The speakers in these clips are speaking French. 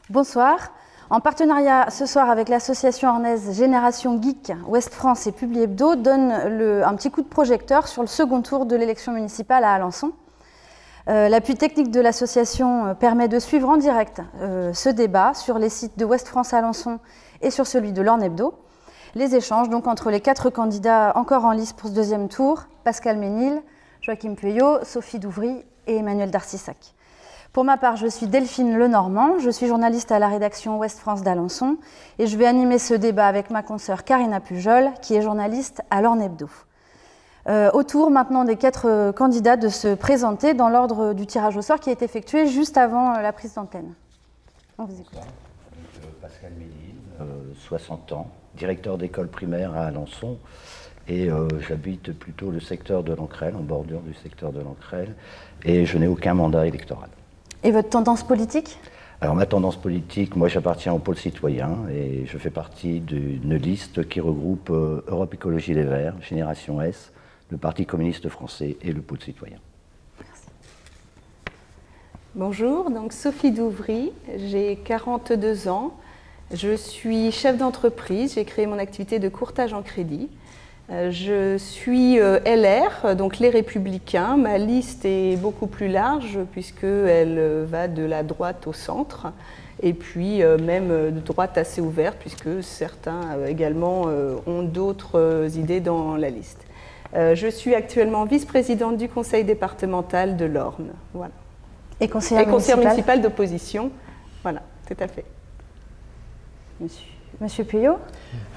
Bonsoir. En partenariat ce soir avec l'association ornaise Génération Geek, Ouest France et Publi Hebdo donne un petit coup de projecteur sur le second tour de l'élection municipale à Alençon. L'appui technique de l'association permet de suivre en direct ce débat sur les sites de Ouest France Alençon et sur celui de l'Orne Hebdo. Les échanges donc entre les 4 candidats encore en lice pour ce deuxième tour, Pascal Ménil, Joachim Pueyo, Sophie Douvry et Emmanuel Darcissac. Pour ma part, je suis Delphine Lenormand, je suis journaliste à la rédaction Ouest France d'Alençon et je vais animer ce débat avec ma consoeur Karina Pujol, qui est journaliste à l'Orne Hebdo. Au tour maintenant des 4 candidats de se présenter dans l'ordre du tirage au sort qui est effectué juste avant la prise d'antenne. On vous écoute. Pascal Ménil, 60 ans, directeur d'école primaire à Alençon et j'habite plutôt le secteur de l'Ancrelle, en bordure du secteur de l'Ancrelle, et je n'ai aucun mandat électoral. Et votre tendance politique ? Alors ma tendance politique, moi j'appartiens au pôle citoyen et je fais partie d'une liste qui regroupe Europe Écologie Les Verts, Génération S, le Parti communiste français et le pôle citoyen. Merci. Bonjour, donc Sophie Douvry, j'ai 42 ans, je suis chef d'entreprise, j'ai créé mon activité de courtage en crédit. Je suis LR, donc les Républicains. Ma liste est beaucoup plus large puisqu'elle va de la droite au centre et puis même de droite assez ouverte puisque certains également ont d'autres idées dans la liste. Je suis actuellement vice-présidente du conseil départemental de l'Orne. Voilà. Et conseillère municipale d'opposition. Voilà, tout à fait. Monsieur Pueyo ?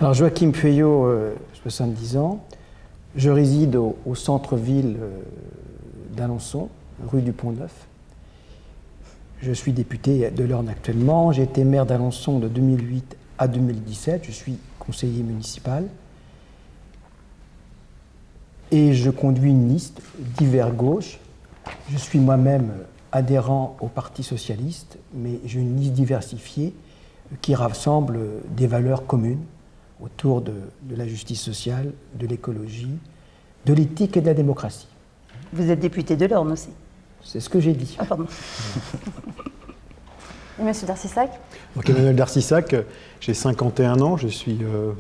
Alors Joachim Pueyo, 70 ans. Je réside au centre-ville d'Alençon, rue du Pont-Neuf. Je suis député de l'Orne actuellement. J'ai été maire d'Alençon de 2008 à 2017. Je suis conseiller municipal. Et je conduis une liste divers gauche. Je suis moi-même adhérent au Parti socialiste, mais j'ai une liste diversifiée qui rassemble des valeurs communes autour de la justice sociale, de l'écologie, de l'éthique et de la démocratie. Vous êtes député de l'Orne aussi. C'est ce que j'ai dit. Ah, pardon. Et monsieur Darcissac ? Donc Emmanuel Darcissac, j'ai 51 ans, je suis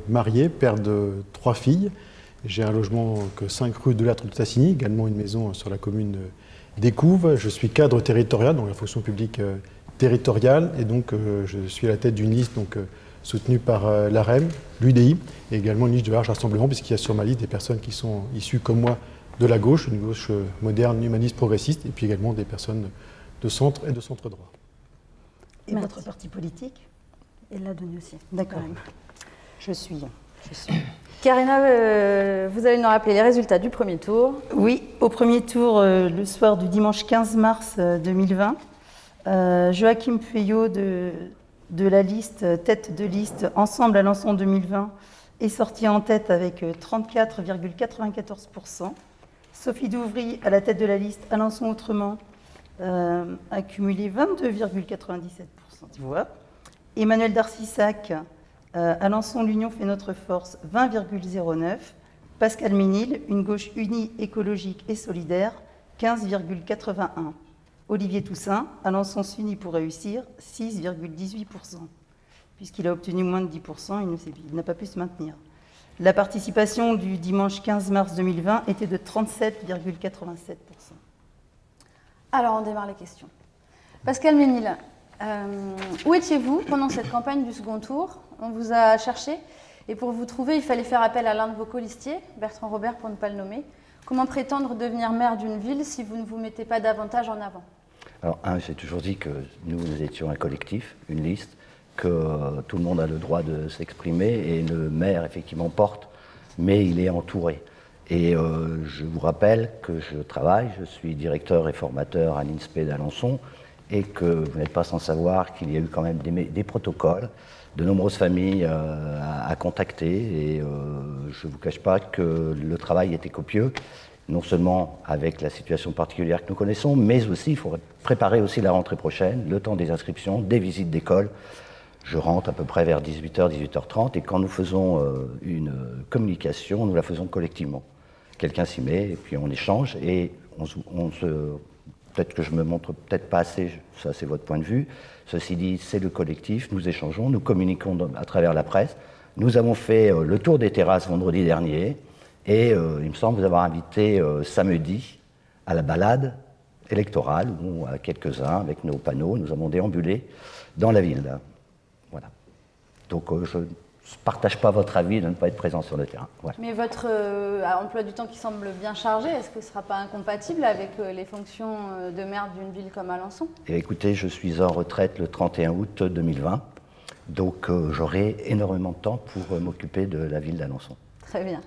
marié, père de 3 filles. J'ai un logement 5 rue de l'Âtre de Tassigny, également une maison sur la commune d'Écouves. Je suis cadre territorial, donc la fonction publique territoriale, et donc je suis à la tête d'une liste soutenue par l'AREM, l'UDI, et également une liste de large rassemblement, puisqu'il y a sur ma liste des personnes qui sont issues comme moi de la gauche, une gauche moderne, humaniste, progressiste, et puis également des personnes de centre et de centre droit. Et votre parti politique ? Il l'a donné aussi. D'accord. Je suis. Karina, vous allez nous rappeler les résultats du premier tour. Oui, au premier tour, le soir du dimanche 15 mars 2020, Joachim Pueyo de la liste, tête de liste Ensemble Alençon 2020, est sorti en tête avec 34,94%. Sophie Douvry, à la tête de la liste Alençon Autrement, a cumulé 22,97%. Tu vois. Emmanuel Darcissac, Alençon l'Union fait notre force, 20,09%. Pascal Ménil, une gauche unie, écologique et solidaire, 15,81%. Olivier Toussaint, Alençon s'unit pour réussir, 6,18%. Puisqu'il a obtenu moins de 10%, il n'a pas pu se maintenir. La participation du dimanche 15 mars 2020 était de 37,87%. Alors, on démarre les questions. Pascal Ménil, où étiez-vous pendant cette campagne du second tour ? On vous a cherché et pour vous trouver, il fallait faire appel à l'un de vos colistiers, Bertrand Robert pour ne pas le nommer. Comment prétendre devenir maire d'une ville si vous ne vous mettez pas davantage en avant ? Alors, j'ai toujours dit que nous étions un collectif, une liste, que tout le monde a le droit de s'exprimer et le maire, effectivement, porte, mais il est entouré. Et je vous rappelle que je travaille, je suis directeur et formateur à l'INSPE d'Alençon et que vous n'êtes pas sans savoir qu'il y a eu quand même des protocoles, de nombreuses familles à contacter et je ne vous cache pas que le travail était copieux, non seulement avec la situation particulière que nous connaissons, mais aussi il faut préparer aussi la rentrée prochaine, le temps des inscriptions, des visites d'école. Je rentre à peu près vers 18h, 18h30 et quand nous faisons une communication, nous la faisons collectivement. Quelqu'un s'y met et puis on échange et on se peut-être que je me montre peut-être pas assez, ça c'est votre point de vue. Ceci dit, c'est le collectif, nous échangeons, nous communiquons à travers la presse. Nous avons fait le tour des terrasses vendredi dernier et il me semble vous avoir invité samedi à la balade électorale où à quelques-uns, avec nos panneaux, nous avons déambulé dans la ville. Voilà. Donc je ne partage pas votre avis de ne pas être présent sur le terrain. Voilà. Mais votre emploi du temps qui semble bien chargé, est-ce que ce ne sera pas incompatible avec les fonctions de maire d'une ville comme Alençon? Et écoutez, je suis en retraite le 31 août 2020, donc j'aurai énormément de temps pour m'occuper de la ville d'Alençon. Très bien.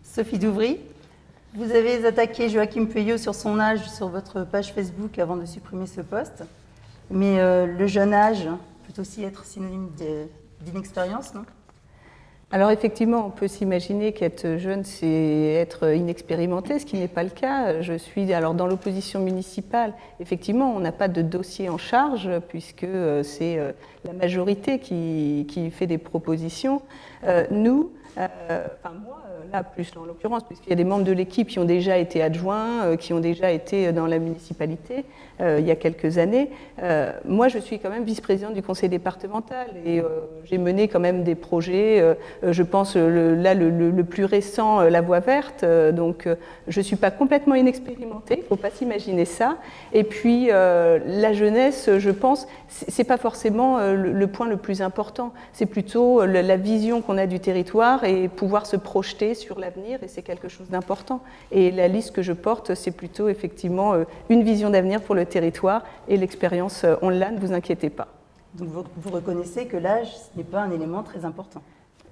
Sophie Douvry, vous avez attaqué Joachim Pueyo sur son âge sur votre page Facebook avant de supprimer ce poste. Mais le jeune âge peut aussi être synonyme d'inexpérience, non? Alors effectivement, on peut s'imaginer qu'être jeune, c'est être inexpérimenté, ce qui n'est pas le cas. Je suis alors dans l'opposition municipale. Effectivement, on n'a pas de dossier en charge puisque c'est la majorité qui fait des propositions. Nous, moi, là plus en l'occurrence, puisqu'il y a des membres de l'équipe qui ont déjà été adjoints, qui ont déjà été dans la municipalité il y a quelques années. Moi, je suis quand même vice-présidente du conseil départemental et j'ai mené quand même des projets. Je pense le plus récent, la voie verte. Donc, je ne suis pas complètement inexpérimentée. Il ne faut pas s'imaginer ça. Et puis, la jeunesse, je pense, c'est pas forcément le point le plus important. C'est plutôt la vision qu'on a du territoire et pouvoir se projeter sur l'avenir, et c'est quelque chose d'important. Et la liste que je porte, c'est plutôt effectivement une vision d'avenir pour le territoire, et l'expérience, on l'a, ne vous inquiétez pas. Donc vous reconnaissez que l'âge, ce n'est pas un élément très important?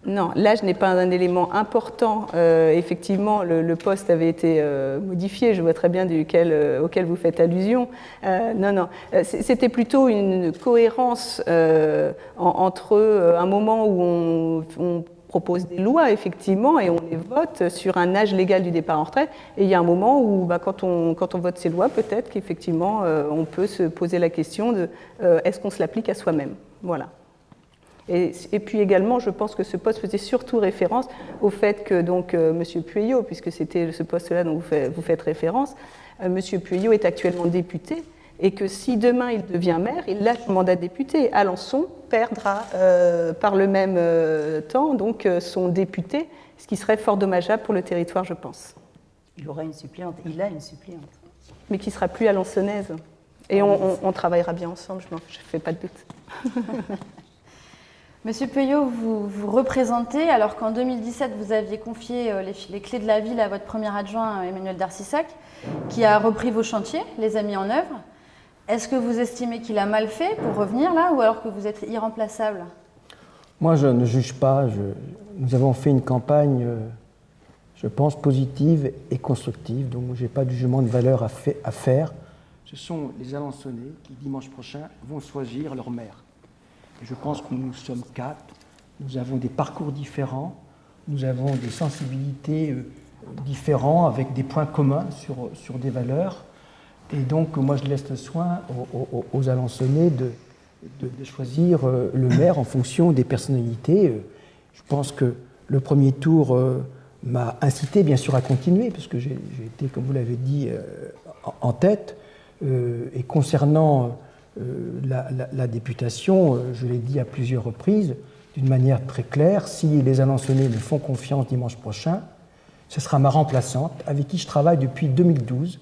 Non, l'âge n'est pas un élément important. Effectivement, le poste avait été modifié, je vois très bien auquel vous faites allusion. Non, c'était plutôt une cohérence entre un moment où on propose des lois, effectivement, et on les vote sur un âge légal du départ en retraite. Et il y a un moment où, quand on vote ces lois, peut-être qu'effectivement, on peut se poser la question de est-ce qu'on se l'applique à soi-même. Voilà. Et puis également, je pense que ce poste faisait surtout référence au fait que donc M. Pueyo, puisque c'était ce poste-là dont vous faites référence, M. Pueyo est actuellement député, et que si demain il devient maire, il lâche son mandat de député. Alençon perdra par le même temps donc son député, ce qui serait fort dommageable pour le territoire, je pense. Il aura une suppléante, il a une suppléante. Mais qui ne sera plus alençonnaise. Et on travaillera bien ensemble, je ne fais pas de doute. Monsieur Pueyo, vous représentez, alors qu'en 2017, vous aviez confié les clés de la ville à votre premier adjoint, Emmanuel Darcissac, qui a repris vos chantiers, les a mis en œuvre. Est-ce que vous estimez qu'il a mal fait pour revenir là, ou alors que vous êtes irremplaçable? Moi, je ne juge pas. Nous avons fait une campagne, je pense, positive et constructive, donc je n'ai pas de jugement de valeur à faire. Ce sont les Alençonnais qui, dimanche prochain, vont choisir leur maire. Je pense que nous sommes 4, nous avons des parcours différents, nous avons des sensibilités différentes avec des points communs sur des valeurs. Et donc, moi, je laisse le soin aux Alençonnais de choisir le maire en fonction des personnalités. Je pense que le premier tour m'a incité, bien sûr, à continuer, parce que j'ai été, comme vous l'avez dit, en tête. Et concernant la députation, je l'ai dit à plusieurs reprises, d'une manière très claire, si les Alençonnais me font confiance dimanche prochain, ce sera ma remplaçante, avec qui je travaille depuis 2012.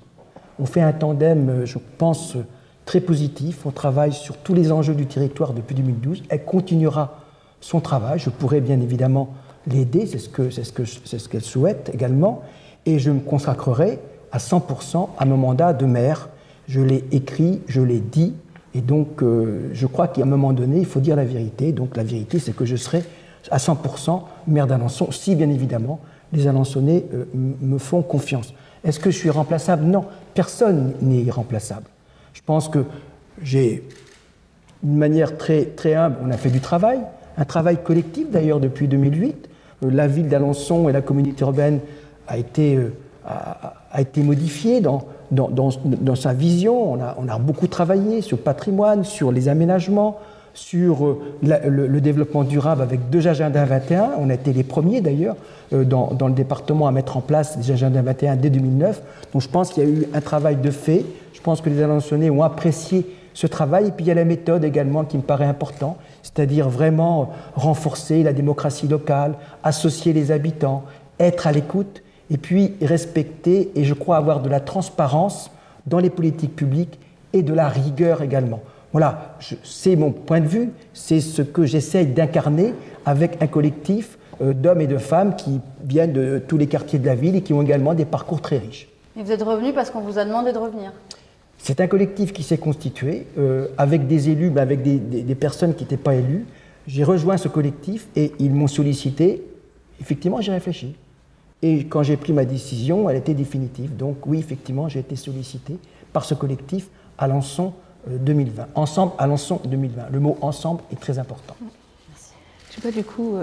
On fait un tandem, je pense, très positif. On travaille sur tous les enjeux du territoire depuis 2012. Elle continuera son travail. Je pourrai bien évidemment l'aider, c'est ce qu'elle souhaite également. Et je me consacrerai à 100% à mon mandat de maire. Je l'ai écrit, je l'ai dit. Et donc, je crois qu'à un moment donné, il faut dire la vérité. Donc, la vérité, c'est que je serai à 100% maire d'Alençon, si bien évidemment les Alençonnais me font confiance. Est-ce que je suis irremplaçable? Non, personne n'est irremplaçable. Je pense que j'ai, d'une manière très, très humble, on a fait du travail, un travail collectif d'ailleurs depuis 2008. La ville d'Alençon et la communauté urbaine a été modifiée dans sa vision. On a beaucoup travaillé sur le patrimoine, sur les aménagements, sur le développement durable avec 2 agendas 21. On a été les premiers d'ailleurs dans le département à mettre en place des agendas 21 dès 2009. Donc je pense qu'il y a eu un travail de fait. Je pense que les Alençonnais ont apprécié ce travail. Et puis il y a la méthode également qui me paraît important, c'est-à-dire vraiment renforcer la démocratie locale, associer les habitants, être à l'écoute et puis respecter et je crois avoir de la transparence dans les politiques publiques et de la rigueur également. Voilà, c'est mon point de vue, c'est ce que j'essaye d'incarner avec un collectif d'hommes et de femmes qui viennent de tous les quartiers de la ville et qui ont également des parcours très riches. Et vous êtes revenu parce qu'on vous a demandé de revenir? C'est un collectif qui s'est constitué avec des élus, mais avec des personnes qui n'étaient pas élues. J'ai rejoint ce collectif et ils m'ont sollicité. Effectivement, j'ai réfléchi. Et quand j'ai pris ma décision, elle était définitive. Donc oui, effectivement, j'ai été sollicité par ce collectif Alençon 2020. Ensemble, Alençon 2020. Le mot ensemble est très important. Merci. Je sais pas du coup,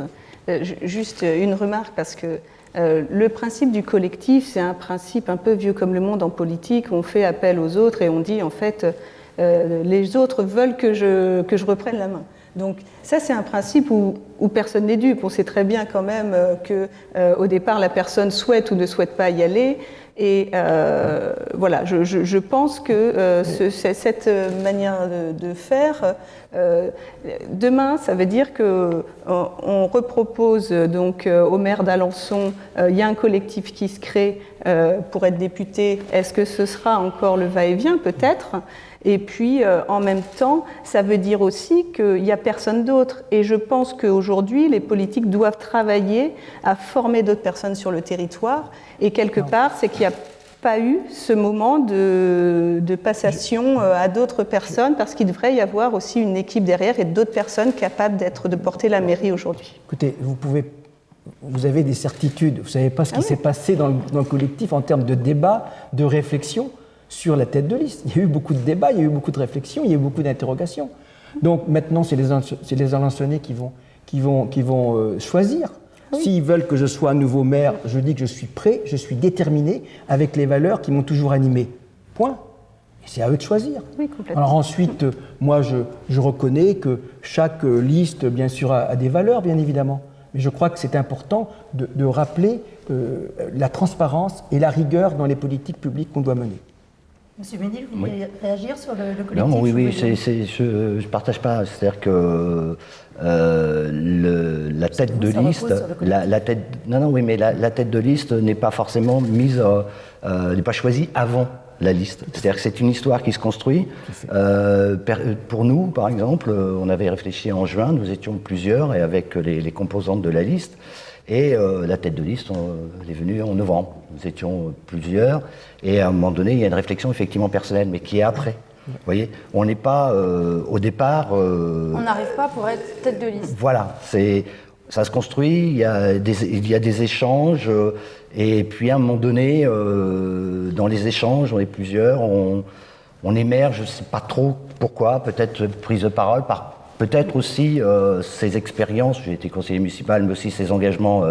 juste une remarque parce que le principe du collectif, c'est un principe un peu vieux comme le monde en politique. On fait appel aux autres et on dit en fait, les autres veulent que je reprenne la main. Donc ça, c'est un principe où personne n'est dupe. On sait très bien quand même qu'au départ, la personne souhaite ou ne souhaite pas y aller. Et voilà, je pense que cette manière de faire, demain, ça veut dire qu'on repropose donc au maire d'Alençon, il y a un collectif qui se crée pour être député. Est-ce que ce sera encore le va-et-vient? Peut-être. Et puis, en même temps, ça veut dire aussi qu'il n'y a personne d'autre. Et je pense qu'aujourd'hui, les politiques doivent travailler à former d'autres personnes sur le territoire. Et quelque part, c'est qu'il n'y a pas eu ce moment de passation à d'autres personnes, parce qu'il devrait y avoir aussi une équipe derrière et d'autres personnes capables de porter la mairie aujourd'hui. Écoutez, vous avez des certitudes. Vous ne savez pas ce qui s'est passé dans le collectif en termes de débat, de réflexion sur la tête de liste. Il y a eu beaucoup de débats, il y a eu beaucoup de réflexions, il y a eu beaucoup d'interrogations. Donc maintenant, c'est les Alençonnais qui vont choisir. Oui. S'ils veulent que je sois un nouveau maire, je dis que je suis prêt, je suis déterminé avec les valeurs qui m'ont toujours animé. Point. Et c'est à eux de choisir. Oui, complètement. Alors ensuite, moi, je reconnais que chaque liste, bien sûr, a des valeurs, bien évidemment. Mais je crois que c'est important de rappeler la transparence et la rigueur dans les politiques publiques qu'on doit mener. Monsieur Ménil, vous voulez réagir sur le collectif? Non, oui, je ne partage pas. C'est-à-dire que la tête de liste, la tête de liste n'est pas forcément n'est pas choisie avant la liste. C'est-à-dire que c'est une histoire qui se construit. Pour nous, par exemple, on avait réfléchi en juin, nous étions plusieurs et avec les composantes de la liste. Et la tête de liste, elle est venue en novembre. Nous étions plusieurs. Et à un moment donné, il y a une réflexion effectivement personnelle, mais qui est après. Vous voyez, on n'est pas au départ. On n'arrive pas pour être tête de liste. Voilà, ça se construit. Il y a des échanges. Et puis à un moment donné, dans les échanges, on est plusieurs. On émerge. Je ne sais pas trop pourquoi. Peut-être prise de parole peut-être aussi ces expériences, j'ai été conseiller municipal, mais aussi ces engagements,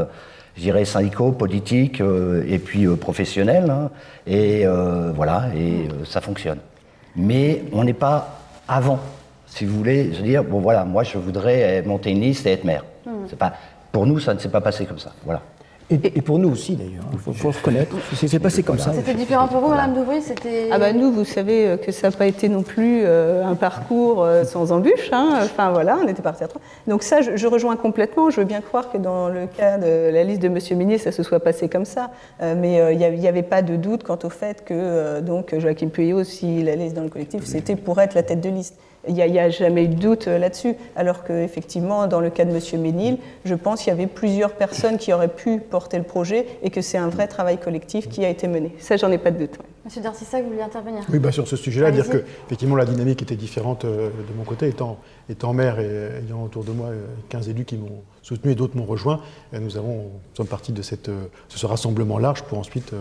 je dirais, syndicaux, politiques et puis professionnels. Hein, et voilà, et ça fonctionne. Mais on n'est pas avant, si vous voulez, se dire, bon voilà, moi je voudrais monter une liste et être maire. C'est pas, pour nous, ça ne s'est pas passé comme ça. Voilà. Et pour nous aussi, d'ailleurs, il faut reconnaître, c'est passé comme ça. C'était différent pour vous, Madame Douvry? Ah bah nous, vous savez que ça n'a pas été non plus un parcours sans embûches. Hein. Enfin voilà, on était partis à 3. Donc ça, je rejoins complètement. Je veux bien croire que dans le cas de la liste de Monsieur Minier, ça se soit passé comme ça. Mais il n'y avait pas de doute quant au fait que donc Joachim Pueyo, si la liste dans le collectif, c'était pour être la tête de liste. Il n'y a jamais eu de doute là-dessus, alors qu'effectivement, dans le cas de M. Ménil, je pense qu'il y avait plusieurs personnes qui auraient pu porter le projet et que c'est un vrai travail collectif qui a été mené. Ça, j'en ai pas de doute. Ouais. Monsieur Darcissac, vous vouliez intervenir? Oui, sur ce sujet-là, dire que effectivement la dynamique était différente de mon côté, étant maire et ayant autour de moi 15 élus qui m'ont soutenu et d'autres m'ont rejoint. Nous sommes partis de ce rassemblement large pour ensuite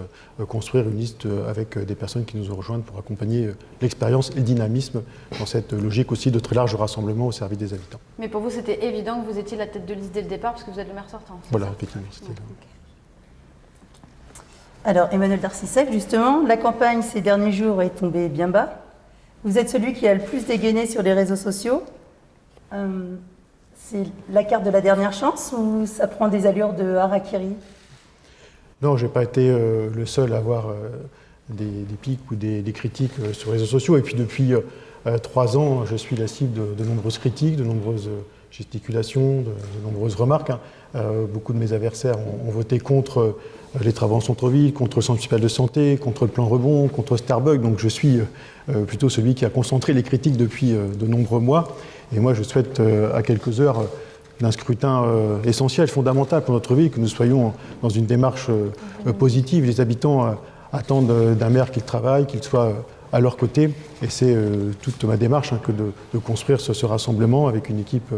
construire une liste avec des personnes qui nous ont rejoints pour accompagner l'expérience et le dynamisme dans cette logique aussi de très large rassemblement au service des habitants. Mais pour vous, c'était évident que vous étiez la tête de liste dès le départ parce que vous êtes le maire sortant. Voilà, effectivement. C'était Alors, Emmanuel Darcissac, justement, la campagne ces derniers jours est tombée bien bas. Vous êtes celui qui a le plus dégainé sur les réseaux sociaux. C'est la carte de la dernière chance ou ça prend des allures de harakiri? Non, je n'ai pas été le seul à avoir des pics ou des critiques sur les réseaux sociaux. Et puis depuis 3 ans, je suis la cible de nombreuses critiques, de nombreuses gesticulations, de nombreuses remarques. Beaucoup de mes adversaires ont voté contre les travaux en centre-ville, contre le centre municipal de santé, contre le plan rebond, contre Starbucks. Donc je suis plutôt celui qui a concentré les critiques depuis de nombreux mois. Et moi, je souhaite à quelques heures d'un scrutin essentiel, fondamental pour notre ville, que nous soyons dans une démarche positive. Les habitants attendent d'un maire qu'il travaille, qu'il soit à leur côté. Et c'est toute ma démarche que de construire ce rassemblement avec une équipe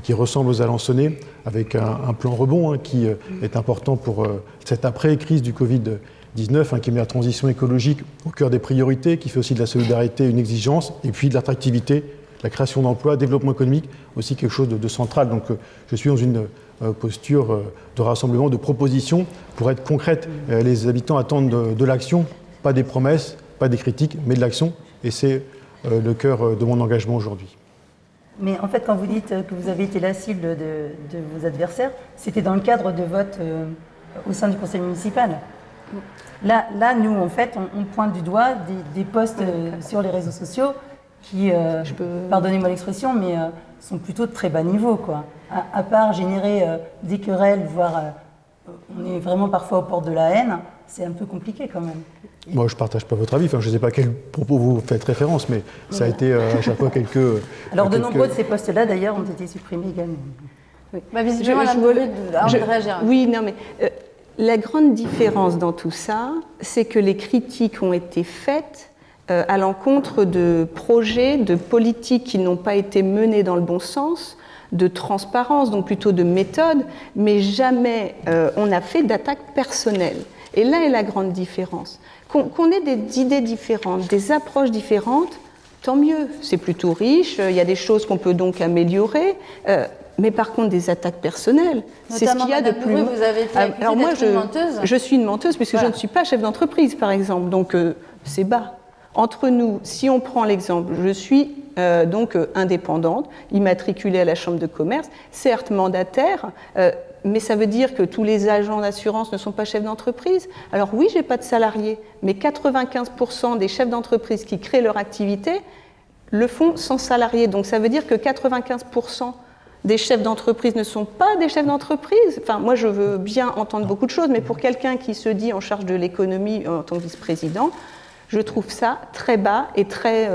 qui ressemble aux Alençonnais, avec un plan rebond qui est important pour cette après-crise du Covid-19, qui met la transition écologique au cœur des priorités, qui fait aussi de la solidarité une exigence, et puis de l'attractivité, la création d'emplois, développement économique, aussi quelque chose de central. Donc je suis dans une posture de rassemblement, de proposition pour être concrète. Les habitants attendent de l'action, pas des promesses, pas des critiques, mais de l'action. Et c'est le cœur de mon engagement aujourd'hui. Mais en fait, quand vous dites que vous avez été la cible de vos adversaires, c'était dans le cadre de vote au sein du conseil municipal. Là, nous, en fait, on pointe du doigt des posts sur les réseaux sociaux qui, pardonnez-moi l'expression, mais sont plutôt de très bas niveau, quoi. À part générer des querelles, voire on est vraiment parfois aux portes de la haine, c'est un peu compliqué quand même. Moi, je ne partage pas votre avis. Enfin, je ne sais pas à quel propos vous faites référence, mais ça a été à chaque fois quelques... Alors, de nombreux de ces postes-là, d'ailleurs, ont été supprimés également. Oui. Visiblement, la envie de réagir. Oui, non, mais la grande différence dans tout ça, c'est que les critiques ont été faites à l'encontre de projets, de politiques qui n'ont pas été menées dans le bon sens, de transparence, donc plutôt de méthode, mais jamais on n'a fait d'attaque personnelle. Et là est la grande différence. Qu'on ait des idées différentes, des approches différentes, tant mieux, c'est plutôt riche, il y a des choses qu'on peut donc améliorer, mais par contre des attaques personnelles, c'est ce qu'il y a de plus... Vous avez été accusée Alors moi, une menteuse. je suis une menteuse puisque je ne suis pas chef d'entreprise, par exemple, donc c'est bas. Entre nous, si on prend l'exemple, je suis donc indépendante, immatriculée à la Chambre de commerce, certes mandataire, mais ça veut dire que tous les agents d'assurance ne sont pas chefs d'entreprise. Alors oui, je n'ai pas de salariés, mais 95% des chefs d'entreprise qui créent leur activité le font sans salariés. Donc ça veut dire que 95% des chefs d'entreprise ne sont pas des chefs d'entreprise. Enfin, moi, je veux bien entendre beaucoup de choses, mais pour quelqu'un qui se dit en charge de l'économie en tant que vice-président, je trouve ça très bas et très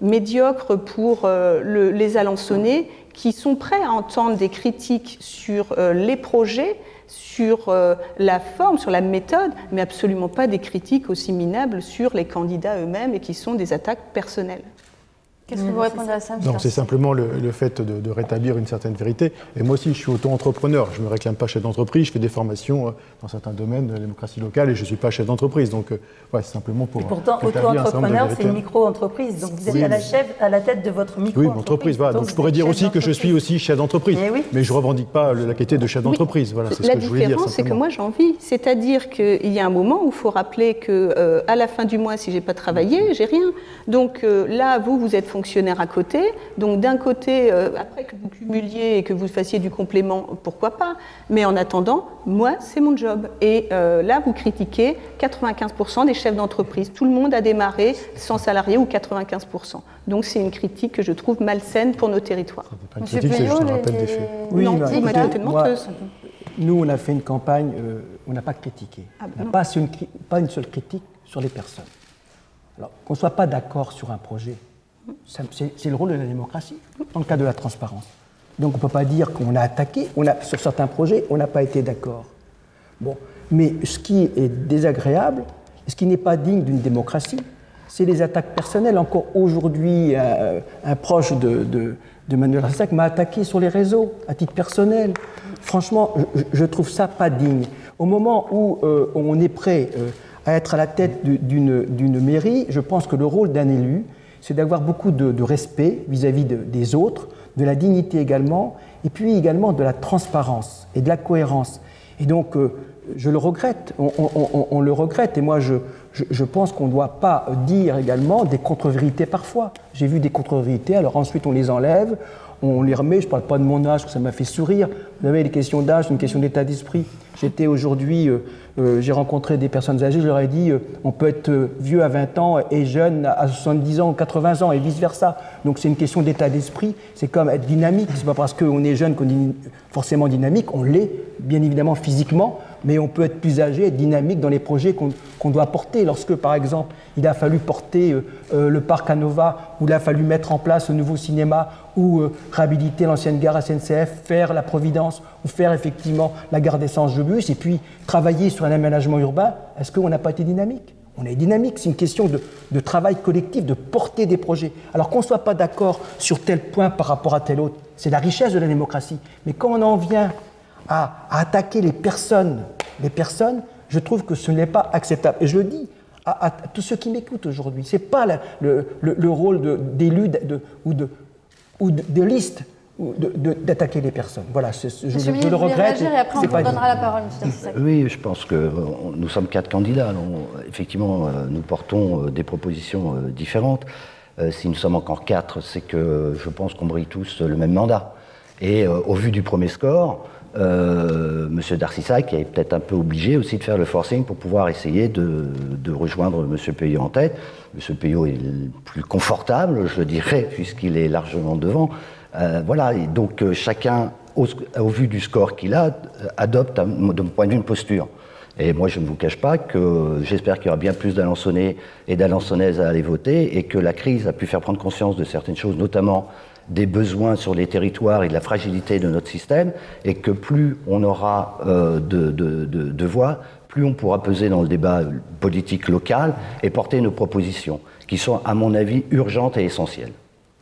médiocre pour les Alençonnais qui sont prêts à entendre des critiques sur les projets, sur la forme, sur la méthode, mais absolument pas des critiques aussi minables sur les candidats eux-mêmes et qui sont des attaques personnelles. Qu'est-ce que vous répondez à ça? Non, c'est simplement le fait de rétablir une certaine vérité. Et moi aussi, je suis auto-entrepreneur. Je ne me réclame pas chef d'entreprise. Je fais des formations dans certains domaines de la démocratie locale et je ne suis pas chef d'entreprise. Donc, ouais, c'est simplement pour. Et pourtant, auto-entrepreneur, c'est une micro-entreprise. Donc, vous êtes à la tête de votre micro-entreprise. Oui, entreprise. Voilà. Donc, je pourrais dire aussi que je suis aussi chef d'entreprise. Mais je ne revendique pas la qualité de chef d'entreprise. Voilà, c'est ce que je voulais dire. La différence, c'est que moi, j'en vis. C'est-à-dire qu'il y a un moment où il faut rappeler qu'à la fin du mois, si je n'ai pas travaillé, je n'ai rien. Donc là, vous êtes fonctionnaire à côté. Donc d'un côté, après que vous cumuliez et que vous fassiez du complément, pourquoi pas, mais en attendant, moi, c'est mon job. Et là, vous critiquez 95% des chefs d'entreprise. Tout le monde a démarré sans salariés ou 95%. Donc c'est une critique que je trouve malsaine pour nos territoires. C'est pas une critique, c'est juste un rappel des faits. Oui, non, mais moi, écoutez, une menteuse. Nous, on a fait une campagne, on n'a pas critiqué. On n'a pas une seule critique sur les personnes. Alors, qu'on ne soit pas d'accord sur un projet, c'est le rôle de la démocratie, dans le cas de la transparence. Donc on ne peut pas dire qu'on a attaqué, sur certains projets, on n'a pas été d'accord. Bon. Mais ce qui est désagréable, ce qui n'est pas digne d'une démocratie, c'est les attaques personnelles. Encore aujourd'hui, un proche de Manuel Darcisac m'a attaqué sur les réseaux, à titre personnel. Franchement, je trouve ça pas digne. Au moment où on est prêt à être à la tête d'une mairie, je pense que le rôle d'un élu, c'est d'avoir beaucoup de respect vis-à-vis des autres, de la dignité également, et puis également de la transparence et de la cohérence. Et donc, je le regrette, on le regrette. Et moi, je pense qu'on ne doit pas dire également des contre-vérités parfois. J'ai vu des contre-vérités, alors ensuite on les enlève, on les remet. Je ne parle pas de mon âge, ça m'a fait sourire. Vous savez, les questions d'âge, c'est une question d'état d'esprit. J'étais aujourd'hui, j'ai rencontré des personnes âgées, je leur ai dit, on peut être vieux à 20 ans et jeune à 70 ans ou 80 ans et vice-versa. Donc c'est une question d'état d'esprit, c'est comme être dynamique. C'est pas parce qu'on est jeune qu'on est forcément dynamique, on l'est bien évidemment physiquement, mais on peut être plus âgé, être dynamique dans les projets qu'on doit porter. Lorsque, par exemple, il a fallu porter le parc Nova, ou il a fallu mettre en place le nouveau cinéma, ou réhabiliter l'ancienne gare SNCF, faire la Providence, ou faire effectivement la gare d'essence de bus, et puis travailler sur un aménagement urbain, est-ce qu'on n'a pas été dynamique ? On est dynamique, c'est une question de travail collectif, de porter des projets. Alors qu'on ne soit pas d'accord sur tel point par rapport à tel autre, c'est la richesse de la démocratie. Mais quand on en vient à attaquer les personnes, je trouve que ce n'est pas acceptable. Et je le dis à tous ceux qui m'écoutent aujourd'hui, ce n'est pas le rôle d'élus ou de listes d'attaquer les personnes. Voilà, je le regrette. Et après, on vous donnera la parole, M. Darcisac. Oui, je pense que nous sommes 4 candidats. Effectivement, nous portons des propositions différentes. Si nous sommes encore 4, c'est que je pense qu'on brille tous le même mandat. Et au vu du premier score, M. Darcisac est peut-être un peu obligé aussi de faire le forcing pour pouvoir essayer de rejoindre M. Peillot en tête. M. Peillot est le plus confortable, je dirais, puisqu'il est largement devant. Voilà, et donc chacun, au vu du score qu'il a, adopte, de mon point de vue, une posture. Et moi, je ne vous cache pas que j'espère qu'il y aura bien plus d'Alençonnais et d'Alençonnaises à aller voter, et que la crise a pu faire prendre conscience de certaines choses, notamment des besoins sur les territoires et de la fragilité de notre système, et que plus on aura de voix, plus on pourra peser dans le débat politique local et porter nos propositions, qui sont, à mon avis, urgentes et essentielles.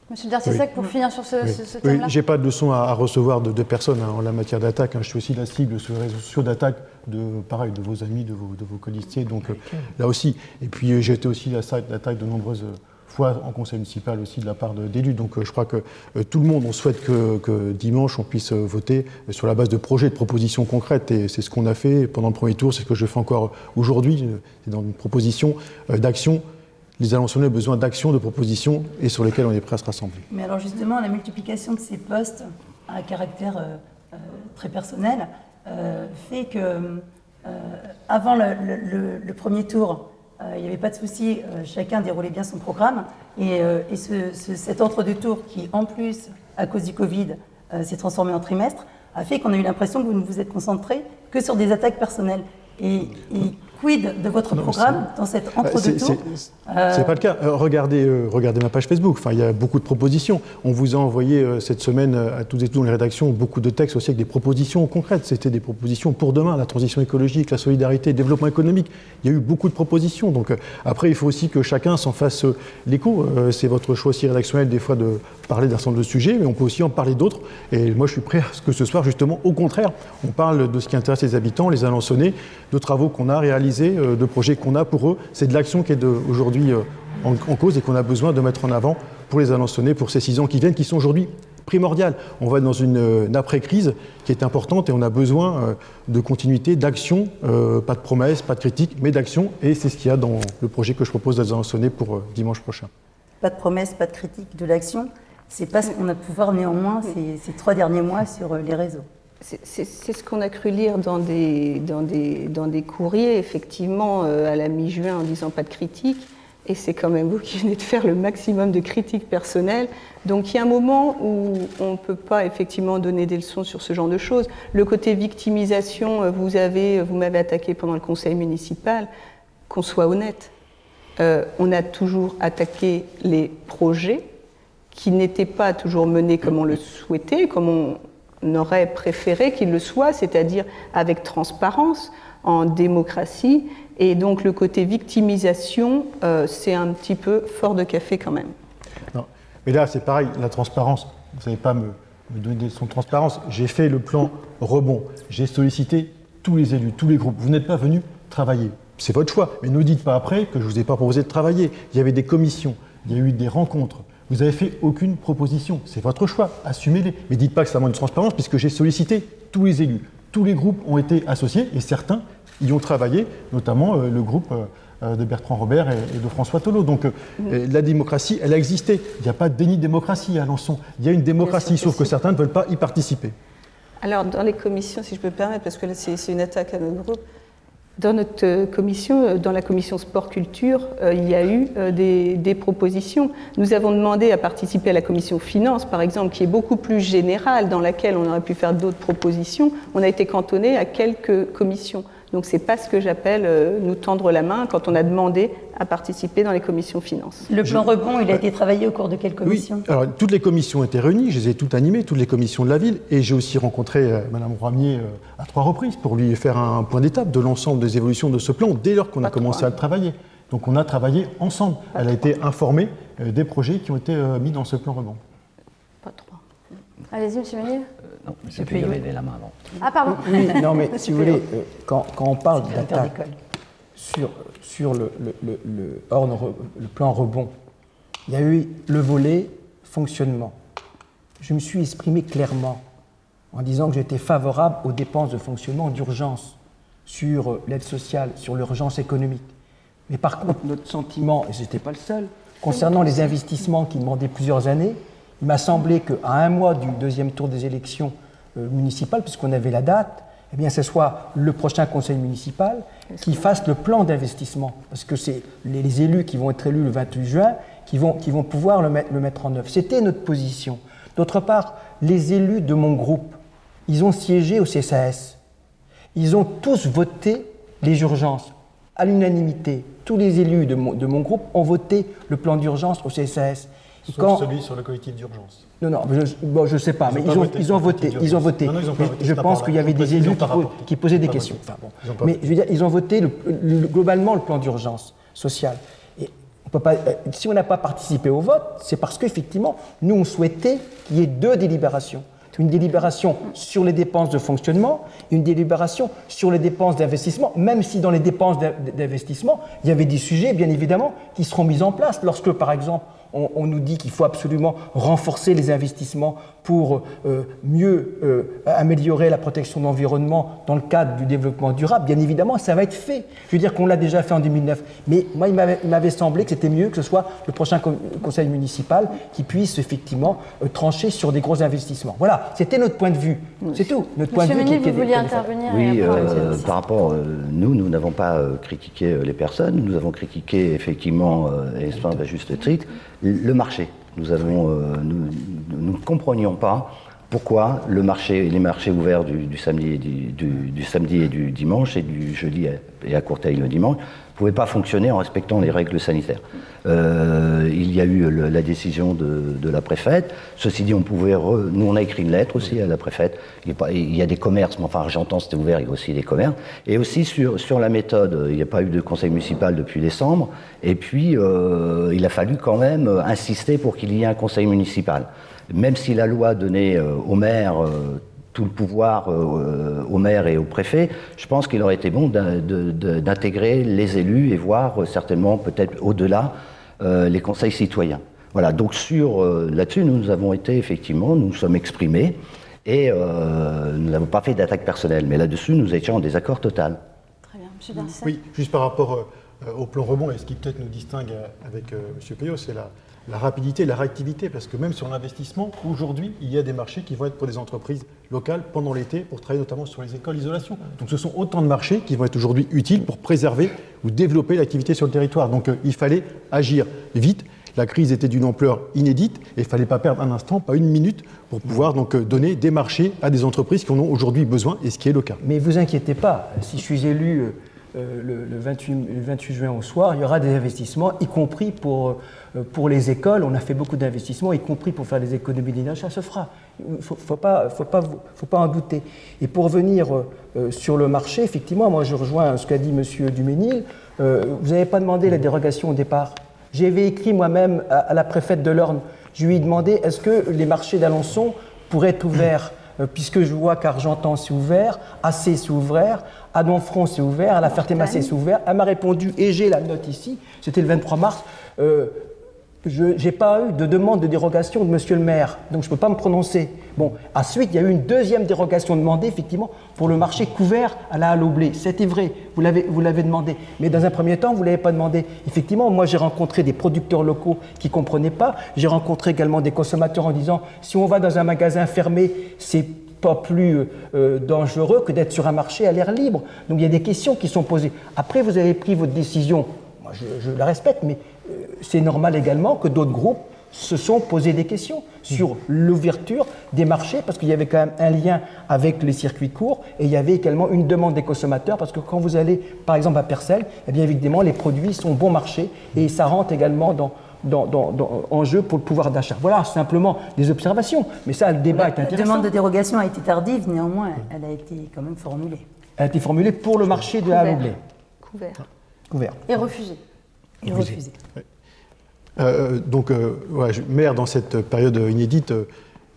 Monsieur Darcisac, pour finir sur ce thème-là. Oui, je n'ai pas de leçon à recevoir de personnes en la matière d'attaque. Je suis aussi la cible sur les réseaux sociaux d'attaque de vos amis, de vos colistiers. Donc là aussi. Et puis j'ai été aussi l'attaque de nombreuses fois en conseil municipal aussi de la part d'élus. Donc je crois que tout le monde, on souhaite que dimanche on puisse voter sur la base de projets, de propositions concrètes. Et c'est ce qu'on a fait pendant le premier tour, c'est ce que je fais encore aujourd'hui. C'est dans une proposition d'action. Les Alençonnais ont besoin d'actions, de propositions, et sur lesquelles on est prêt à se rassembler. Mais alors justement, la multiplication de ces postes à caractère très personnel fait que avant le premier tour, il n'y avait pas de souci, chacun déroulait bien son programme, et cet entre-deux tours qui, en plus, à cause du Covid, s'est transformé en trimestre, a fait qu'on a eu l'impression que vous ne vous êtes concentré que sur des attaques personnelles. Et quid de votre programme dans cet entre-deux tours ? C'est pas le cas. Regardez ma page Facebook. Enfin, il y a beaucoup de propositions. On vous a envoyé cette semaine à toutes et tous dans les rédactions beaucoup de textes aussi avec des propositions concrètes. C'était des propositions pour demain, la transition écologique, la solidarité, le développement économique. Il y a eu beaucoup de propositions. Donc après, il faut aussi que chacun s'en fasse l'écho. C'est votre choix aussi rédactionnel des fois de parler d'un certain nombre de sujets, mais on peut aussi en parler d'autres. Et moi, je suis prêt à ce que ce soir, justement, au contraire, on parle de ce qui intéresse les habitants, les Alençonnais, de travaux qu'on a réalisés, de projets qu'on a pour eux. C'est de l'action qui est aujourd'hui en cause et qu'on a besoin de mettre en avant pour les Alençonnais, pour ces 6 ans qui viennent, qui sont aujourd'hui primordiales. On va être dans une après-crise qui est importante et on a besoin de continuité, d'action, pas de promesses, pas de critiques, mais d'action. Et c'est ce qu'il y a dans le projet que je propose aux Alençonnais pour dimanche prochain. Pas de promesses, pas de critiques, de l'action. C'est pas ce qu'on a pu voir néanmoins ces 3 derniers mois sur les réseaux. C'est ce qu'on a cru lire dans des courriers, effectivement, à la mi-juin, en disant pas de critiques. Et c'est quand même vous qui venez de faire le maximum de critiques personnelles. Donc il y a un moment où on ne peut pas effectivement donner des leçons sur ce genre de choses. Le côté victimisation, vous m'avez attaqué pendant le conseil municipal, qu'on soit honnête. On a toujours attaqué les projets qui n'étaient pas toujours menés comme on le souhaitait, comme on aurait préféré qu'ils le soient, c'est-à-dire avec transparence, en démocratie. Et donc le côté victimisation, c'est un petit peu fort de café quand même. Non. Mais là, c'est pareil, la transparence, vous n'allez pas me donner des leçons de transparence. J'ai fait le plan rebond, j'ai sollicité tous les élus, tous les groupes. Vous n'êtes pas venus travailler. C'est votre choix, mais ne dites pas après que je ne vous ai pas proposé de travailler. Il y avait des commissions, il y a eu des rencontres. Vous n'avez fait aucune proposition. C'est votre choix, assumez-les. Mais dites pas que ça manque de transparence, puisque j'ai sollicité tous les élus. Tous les groupes ont été associés, et certains y ont travaillé, notamment le groupe de Bertrand Robert et de François Tolleau. Donc la démocratie, elle a existé. Il n'y a pas de déni de démocratie à Alençon. Il y a une démocratie, sauf que certains ne veulent pas y participer. Alors, dans les commissions, si je peux me permettre, parce que là, c'est une attaque à notre groupe, dans notre commission, dans la commission sport-culture, il y a eu des propositions. Nous avons demandé à participer à la commission finance, par exemple, qui est beaucoup plus générale, dans laquelle on aurait pu faire d'autres propositions. On a été cantonné à quelques commissions. Donc, ce n'est pas ce que j'appelle nous tendre la main quand on a demandé à participer dans les commissions finances. Le plan rebond, il a été travaillé au cours de quelle commission ? Oui, alors toutes les commissions étaient réunies, je les ai toutes animées, toutes les commissions de la ville, et j'ai aussi rencontré Madame Ramier à 3 reprises pour lui faire un point d'étape de l'ensemble des évolutions de ce plan dès lors qu'on a commencé à le travailler. Donc on a travaillé ensemble. Elle a été informée des projets qui ont été mis dans ce plan rebond. Pas trop. Allez-y, monsieur Ménil. Non, c'est plus, il y avait la main avant. Ah, pardon. Oui, non, mais si vous voulez, quand on parle d'attaque sur le plan rebond, il y a eu le volet fonctionnement. Je me suis exprimé clairement en disant que j'étais favorable aux dépenses de fonctionnement d'urgence sur l'aide sociale, sur l'urgence économique. Mais par contre, notre sentiment, et je n'étais pas le seul, concernant les investissements qui demandaient plusieurs années, il m'a semblé qu'à un mois du deuxième tour des élections municipales, puisqu'on avait la date, eh bien, ce soit le prochain conseil municipal qui fasse le plan d'investissement. Parce que c'est les élus qui vont être élus le 28 juin qui vont pouvoir le mettre en œuvre. C'était notre position. D'autre part, les élus de mon groupe, ils ont siégé au CSAS. Ils ont tous voté les urgences à l'unanimité. Tous les élus de mon groupe ont voté le plan d'urgence au CSAS. Sauf celui sur le collectif d'urgence. Non, je ne sais pas, mais ils ont voté. Non, je pense qu'il y avait des élus qui posaient des questions. Enfin, bon. Mais je veux dire, ils ont voté globalement le plan d'urgence sociale. Et on peut pas, si on n'a pas participé au vote, c'est parce qu'effectivement, nous, on souhaitait qu'il y ait 2 délibérations. Une délibération sur les dépenses de fonctionnement et une délibération sur les dépenses d'investissement, même si dans les dépenses d'investissement, il y avait des sujets, bien évidemment, qui seront mis en place. Lorsque, par exemple, on nous dit qu'il faut absolument renforcer les investissements pour mieux améliorer la protection de l'environnement dans le cadre du développement durable, bien évidemment, ça va être fait. Je veux dire qu'on l'a déjà fait en 2009. Mais moi, il m'avait semblé que c'était mieux que ce soit le prochain conseil municipal qui puisse effectivement trancher sur des gros investissements. Voilà, c'était notre point de vue. C'est tout. Notre point de vue. Monsieur Ménil, vous vouliez intervenir. Oui, par rapport, nous n'avons pas critiqué les personnes, nous avons critiqué effectivement, et ça à juste titre, le marché. Nous ne comprenions pas pourquoi les marchés ouverts du samedi et du dimanche et du jeudi et à Courteil le dimanche ne pouvaient pas fonctionner en respectant les règles sanitaires. Il y a eu la décision de la préfète. Ceci dit, nous on a écrit une lettre aussi à la préfète. Il y a des commerces, mais enfin Argentan c'était ouvert, il y a aussi des commerces. Et aussi sur la méthode, il n'y a pas eu de conseil municipal depuis décembre. Et puis il a fallu quand même insister pour qu'il y ait un conseil municipal. Même si la loi donnait au maire tout le pouvoir au maire et au préfet, je pense qu'il aurait été bon d'intégrer les élus et voir certainement peut-être au-delà les conseils citoyens. Voilà, donc là-dessus, nous avons été effectivement, nous nous sommes exprimés et nous n'avons pas fait d'attaque personnelle, mais là-dessus, nous étions en désaccord total. Très bien, M. Darcy. Oui, juste par rapport au plan rebond, et ce qui peut-être nous distingue avec M. Payot, c'est la rapidité, la réactivité, parce que même sur l'investissement, aujourd'hui, il y a des marchés qui vont être pour des entreprises locales pendant l'été, pour travailler notamment sur les écoles d'isolation. Donc ce sont autant de marchés qui vont être aujourd'hui utiles pour préserver ou développer l'activité sur le territoire. Donc il fallait agir vite. La crise était d'une ampleur inédite et il ne fallait pas perdre un instant, pas une minute, pour pouvoir donc donner des marchés à des entreprises qui en ont aujourd'hui besoin, et ce qui est le cas. Mais vous inquiétez pas, si je suis élu le 28 juin au soir, il y aura des investissements, y compris pour les écoles. On a fait beaucoup d'investissements, y compris pour faire des économies d'énergie. Ça se fera. Il ne faut pas en douter. Et pour revenir sur le marché, effectivement, moi je rejoins ce qu'a dit M. Duménil. Vous n'avez pas demandé la dérogation au départ. J'avais écrit moi-même à la préfète de l'Orne. Je lui ai demandé est-ce que les marchés d'Alençon pourraient être ouverts puisque je vois qu'Argentan c'est ouvert, Acé c'est ouvert, à Donfront c'est ouvert, à la Ferté-Massé c'est ouvert. Elle m'a répondu, et j'ai la note ici, c'était le 23 mars, Je n'ai pas eu de demande de dérogation de monsieur le maire, donc je ne peux pas me prononcer. Bon, ensuite, il y a eu une deuxième dérogation demandée, effectivement, pour le marché couvert à la halle au blé. C'était vrai, vous l'avez demandé. Mais dans un premier temps, vous ne l'avez pas demandé. Effectivement, moi, j'ai rencontré des producteurs locaux qui ne comprenaient pas. J'ai rencontré également des consommateurs en disant, si on va dans un magasin fermé, c'est pas plus dangereux que d'être sur un marché à l'air libre. Donc, il y a des questions qui sont posées. Après, vous avez pris votre décision. Moi, je la respecte, mais c'est normal également que d'autres groupes se sont posés des questions sur l'ouverture des marchés, parce qu'il y avait quand même un lien avec les circuits courts, et il y avait également une demande des consommateurs, parce que quand vous allez, par exemple, à Percel, eh bien évidemment, les produits sont bon marché, et ça rentre également en jeu pour le pouvoir d'achat. Voilà, simplement des observations, mais ça, le débat est intéressant. La demande de dérogation a été tardive, néanmoins, elle a été quand même formulée. Elle a été formulée pour le marché de la halle au blé. Couvert. Et refusé. Et refusée. Maire dans cette période inédite,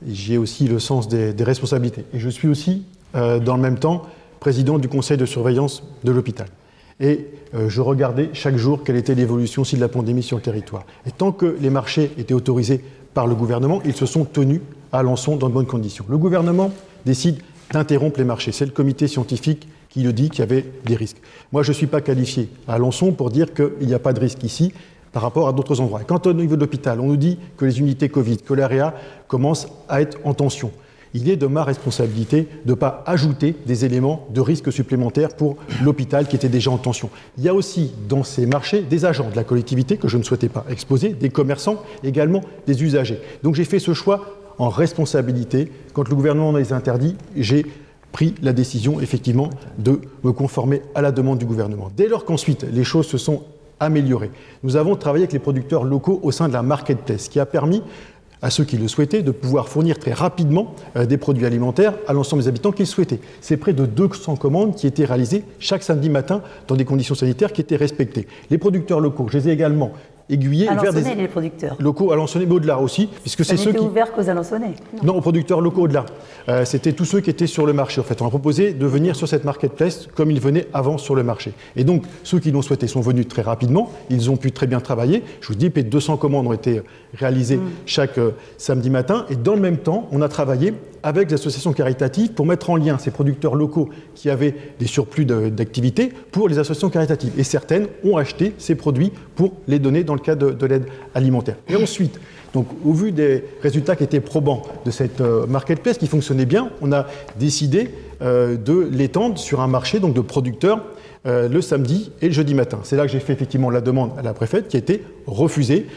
j'ai aussi le sens des responsabilités. Et je suis aussi, dans le même temps, président du conseil de surveillance de l'hôpital. Et je regardais chaque jour quelle était l'évolution aussi de la pandémie sur le territoire. Et tant que les marchés étaient autorisés par le gouvernement, ils se sont tenus à Alençon dans de bonnes conditions. Le gouvernement décide d'interrompre les marchés. C'est le comité scientifique qui le dit qu'il y avait des risques. Moi, je ne suis pas qualifié à Alençon pour dire qu'il n'y a pas de risque ici par rapport à d'autres endroits. Et quand au niveau de l'hôpital, on nous dit que les unités Covid, que l'AREA commencent à être en tension, il est de ma responsabilité de ne pas ajouter des éléments de risque supplémentaires pour l'hôpital qui était déjà en tension. Il y a aussi dans ces marchés des agents de la collectivité que je ne souhaitais pas exposer, des commerçants, également des usagers. Donc j'ai fait ce choix en responsabilité. Quand le gouvernement les interdit, j'ai pris la décision effectivement de me conformer à la demande du gouvernement. Dès lors qu'ensuite les choses se sont améliorées, nous avons travaillé avec les producteurs locaux au sein de la marketplace, ce qui a permis à ceux qui le souhaitaient de pouvoir fournir très rapidement des produits alimentaires à l'ensemble des habitants qui le souhaitaient. C'est près de 200 commandes qui étaient réalisées chaque samedi matin dans des conditions sanitaires qui étaient respectées. Les producteurs locaux, je les ai également aiguillés vers des les producteurs locaux alençonnais, mais au-delà aussi, puisque c'est ceux qui ouvert qu'aux Alençonnais. Non, aux producteurs locaux au-delà. C'était tous ceux qui étaient sur le marché. En fait, on a proposé de venir sur cette marketplace comme ils venaient avant sur le marché. Et donc, ceux qui l'ont souhaité sont venus très rapidement. Ils ont pu très bien travailler. Je vous dis, près de 200 commandes ont été réalisées chaque samedi matin. Et dans le même temps, on a travaillé avec les associations caritatives pour mettre en lien ces producteurs locaux qui avaient des surplus d'activité pour les associations caritatives. Et certaines ont acheté ces produits pour les donner dans le cadre de l'aide alimentaire. Et ensuite, donc, au vu des résultats qui étaient probants de cette marketplace qui fonctionnait bien, on a décidé de l'étendre sur un marché donc, de producteurs le samedi et le jeudi matin. C'est là que j'ai fait effectivement la demande à la préfète qui a été refusée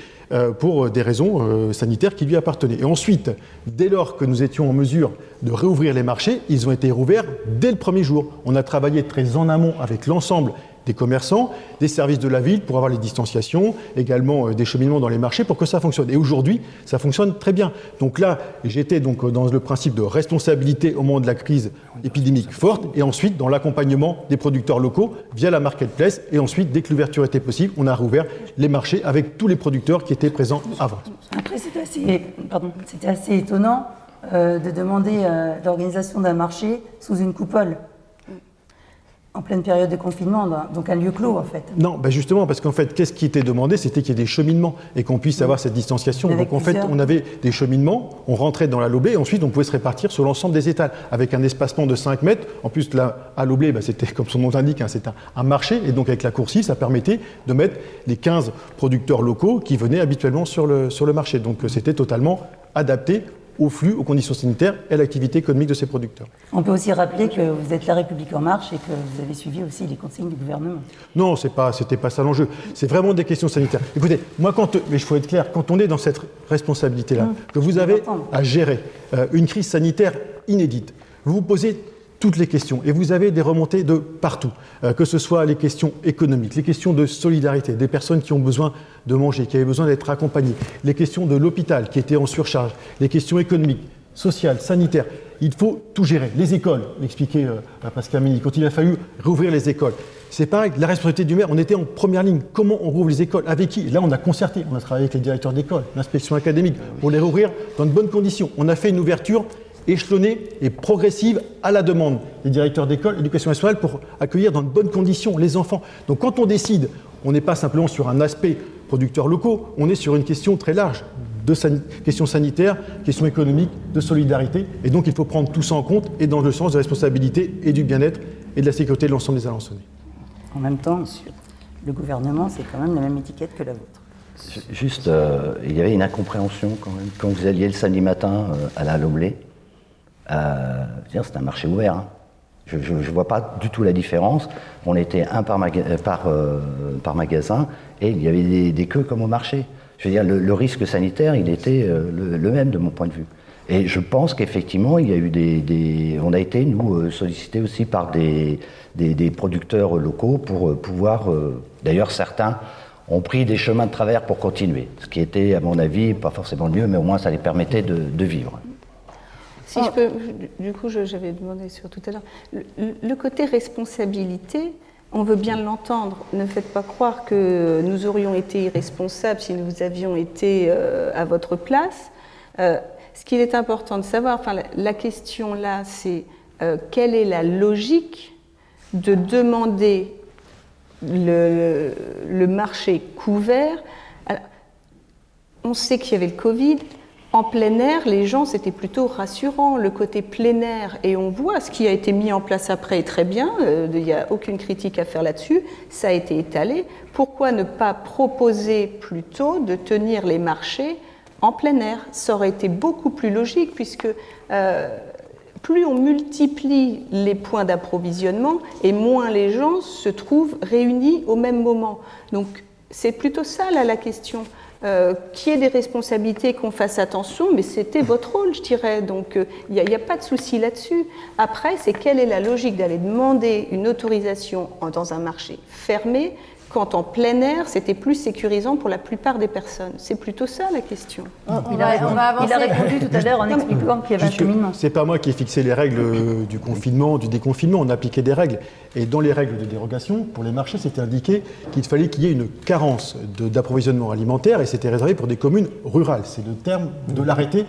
pour des raisons sanitaires qui lui appartenaient. Et ensuite, dès lors que nous étions en mesure de réouvrir les marchés, ils ont été rouverts dès le premier jour. On a travaillé très en amont avec l'ensemble des commerçants, des services de la ville pour avoir les distanciations, également des cheminements dans les marchés pour que ça fonctionne. Et aujourd'hui, ça fonctionne très bien. Donc là, j'étais donc dans le principe de responsabilité au moment de la crise épidémique forte et ensuite dans l'accompagnement des producteurs locaux via la marketplace. Et ensuite, dès que l'ouverture était possible, on a rouvert les marchés avec tous les producteurs qui étaient présents avant. Après, c'était assez étonnant de demander l'organisation d'un marché sous une coupole. En pleine période de confinement, donc un lieu clos en fait. Non, ben justement, parce qu'en fait, qu'est-ce qui était demandé? C'était qu'il y ait des cheminements et qu'on puisse avoir cette distanciation. Donc en fait, on avait des cheminements, on rentrait dans la lobée et ensuite on pouvait se répartir sur l'ensemble des étals avec un espacement de 5 mètres. En plus, là, à l'oblé, c'était comme son nom l'indique, c'est un marché et donc avec la coursive, ça permettait de mettre les 15 producteurs locaux qui venaient habituellement sur le marché. Donc c'était totalement adapté au flux, aux conditions sanitaires et à l'activité économique de ces producteurs. On peut aussi rappeler que vous êtes La République En Marche et que vous avez suivi aussi les consignes du gouvernement. Non, c'était pas ça l'enjeu. C'est vraiment des questions sanitaires. Écoutez, moi, mais il faut être clair, quand on est dans cette responsabilité-là, que vous avez à gérer une crise sanitaire inédite, vous vous posez toutes les questions et vous avez des remontées de partout, que ce soit les questions économiques, les questions de solidarité, des personnes qui ont besoin de manger, qui avaient besoin d'être accompagnées, les questions de l'hôpital qui était en surcharge, les questions économiques, sociales, sanitaires. Il faut tout gérer. Les écoles, l'expliquait Pascal Mény, quand il a fallu rouvrir les écoles. C'est pareil, la responsabilité du maire, on était en première ligne. Comment on rouvre les écoles? Avec qui? Là, on a concerté, on a travaillé avec les directeurs d'école, l'inspection académique, pour les rouvrir dans de bonnes conditions. On a fait une ouverture échelonnée et progressive à la demande des directeurs d'école, éducation nationale, pour accueillir dans de bonnes conditions les enfants. Donc quand on décide, on n'est pas simplement sur un aspect producteurs locaux. On est sur une question très large, question sanitaire, question économique, de solidarité. Et donc il faut prendre tout ça en compte et dans le sens de responsabilité et du bien-être et de la sécurité de l'ensemble des Alençonnais. En même temps, le gouvernement, c'est quand même la même étiquette que la vôtre. Juste, il y avait une incompréhension quand même. Quand vous alliez le samedi matin à la Loblé, c'est un marché ouvert. Hein. Je ne vois pas du tout la différence. On était un par magasin et il y avait des queues comme au marché. Je veux dire, le risque sanitaire, il était le même de mon point de vue. Et je pense qu'effectivement, il y a eu on a été, nous, sollicités aussi par des producteurs locaux pour pouvoir... D'ailleurs, certains ont pris des chemins de travers pour continuer. Ce qui était, à mon avis, pas forcément le mieux, mais au moins ça les permettait de vivre. Si je peux, du coup, j'avais demandé sur tout à l'heure, le côté responsabilité, on veut bien l'entendre. Ne faites pas croire que nous aurions été irresponsables si nous avions été à votre place. Ce qu'il est important de savoir, la question là, c'est quelle est la logique de demander le marché couvert. Alors, on sait qu'il y avait le Covid. En plein air, les gens, c'était plutôt rassurant, le côté plein air. Et on voit ce qui a été mis en place après est très bien, il n'y a aucune critique à faire là-dessus, ça a été étalé. Pourquoi ne pas proposer plutôt de tenir les marchés en plein air? Ça aurait été beaucoup plus logique, puisque plus on multiplie les points d'approvisionnement, et moins les gens se trouvent réunis au même moment. Donc c'est plutôt ça là, la question. Qu'il y ait des responsabilités, qu'on fasse attention, mais c'était votre rôle, je dirais. Donc, il n'y a pas de souci là-dessus. Après, c'est quelle est la logique d'aller demander une autorisation dans un marché fermé, quand en plein air, c'était plus sécurisant pour la plupart des personnes. C'est plutôt ça la question. Il a répondu tout à l'heure en expliquant qu'il y avait un cheminement. C'est pas moi qui ai fixé les règles du confinement, du déconfinement. On appliquait des règles. Et dans les règles de dérogation, pour les marchés, c'était indiqué qu'il fallait qu'il y ait une carence d'approvisionnement alimentaire et c'était réservé pour des communes rurales. C'est le terme de l'arrêté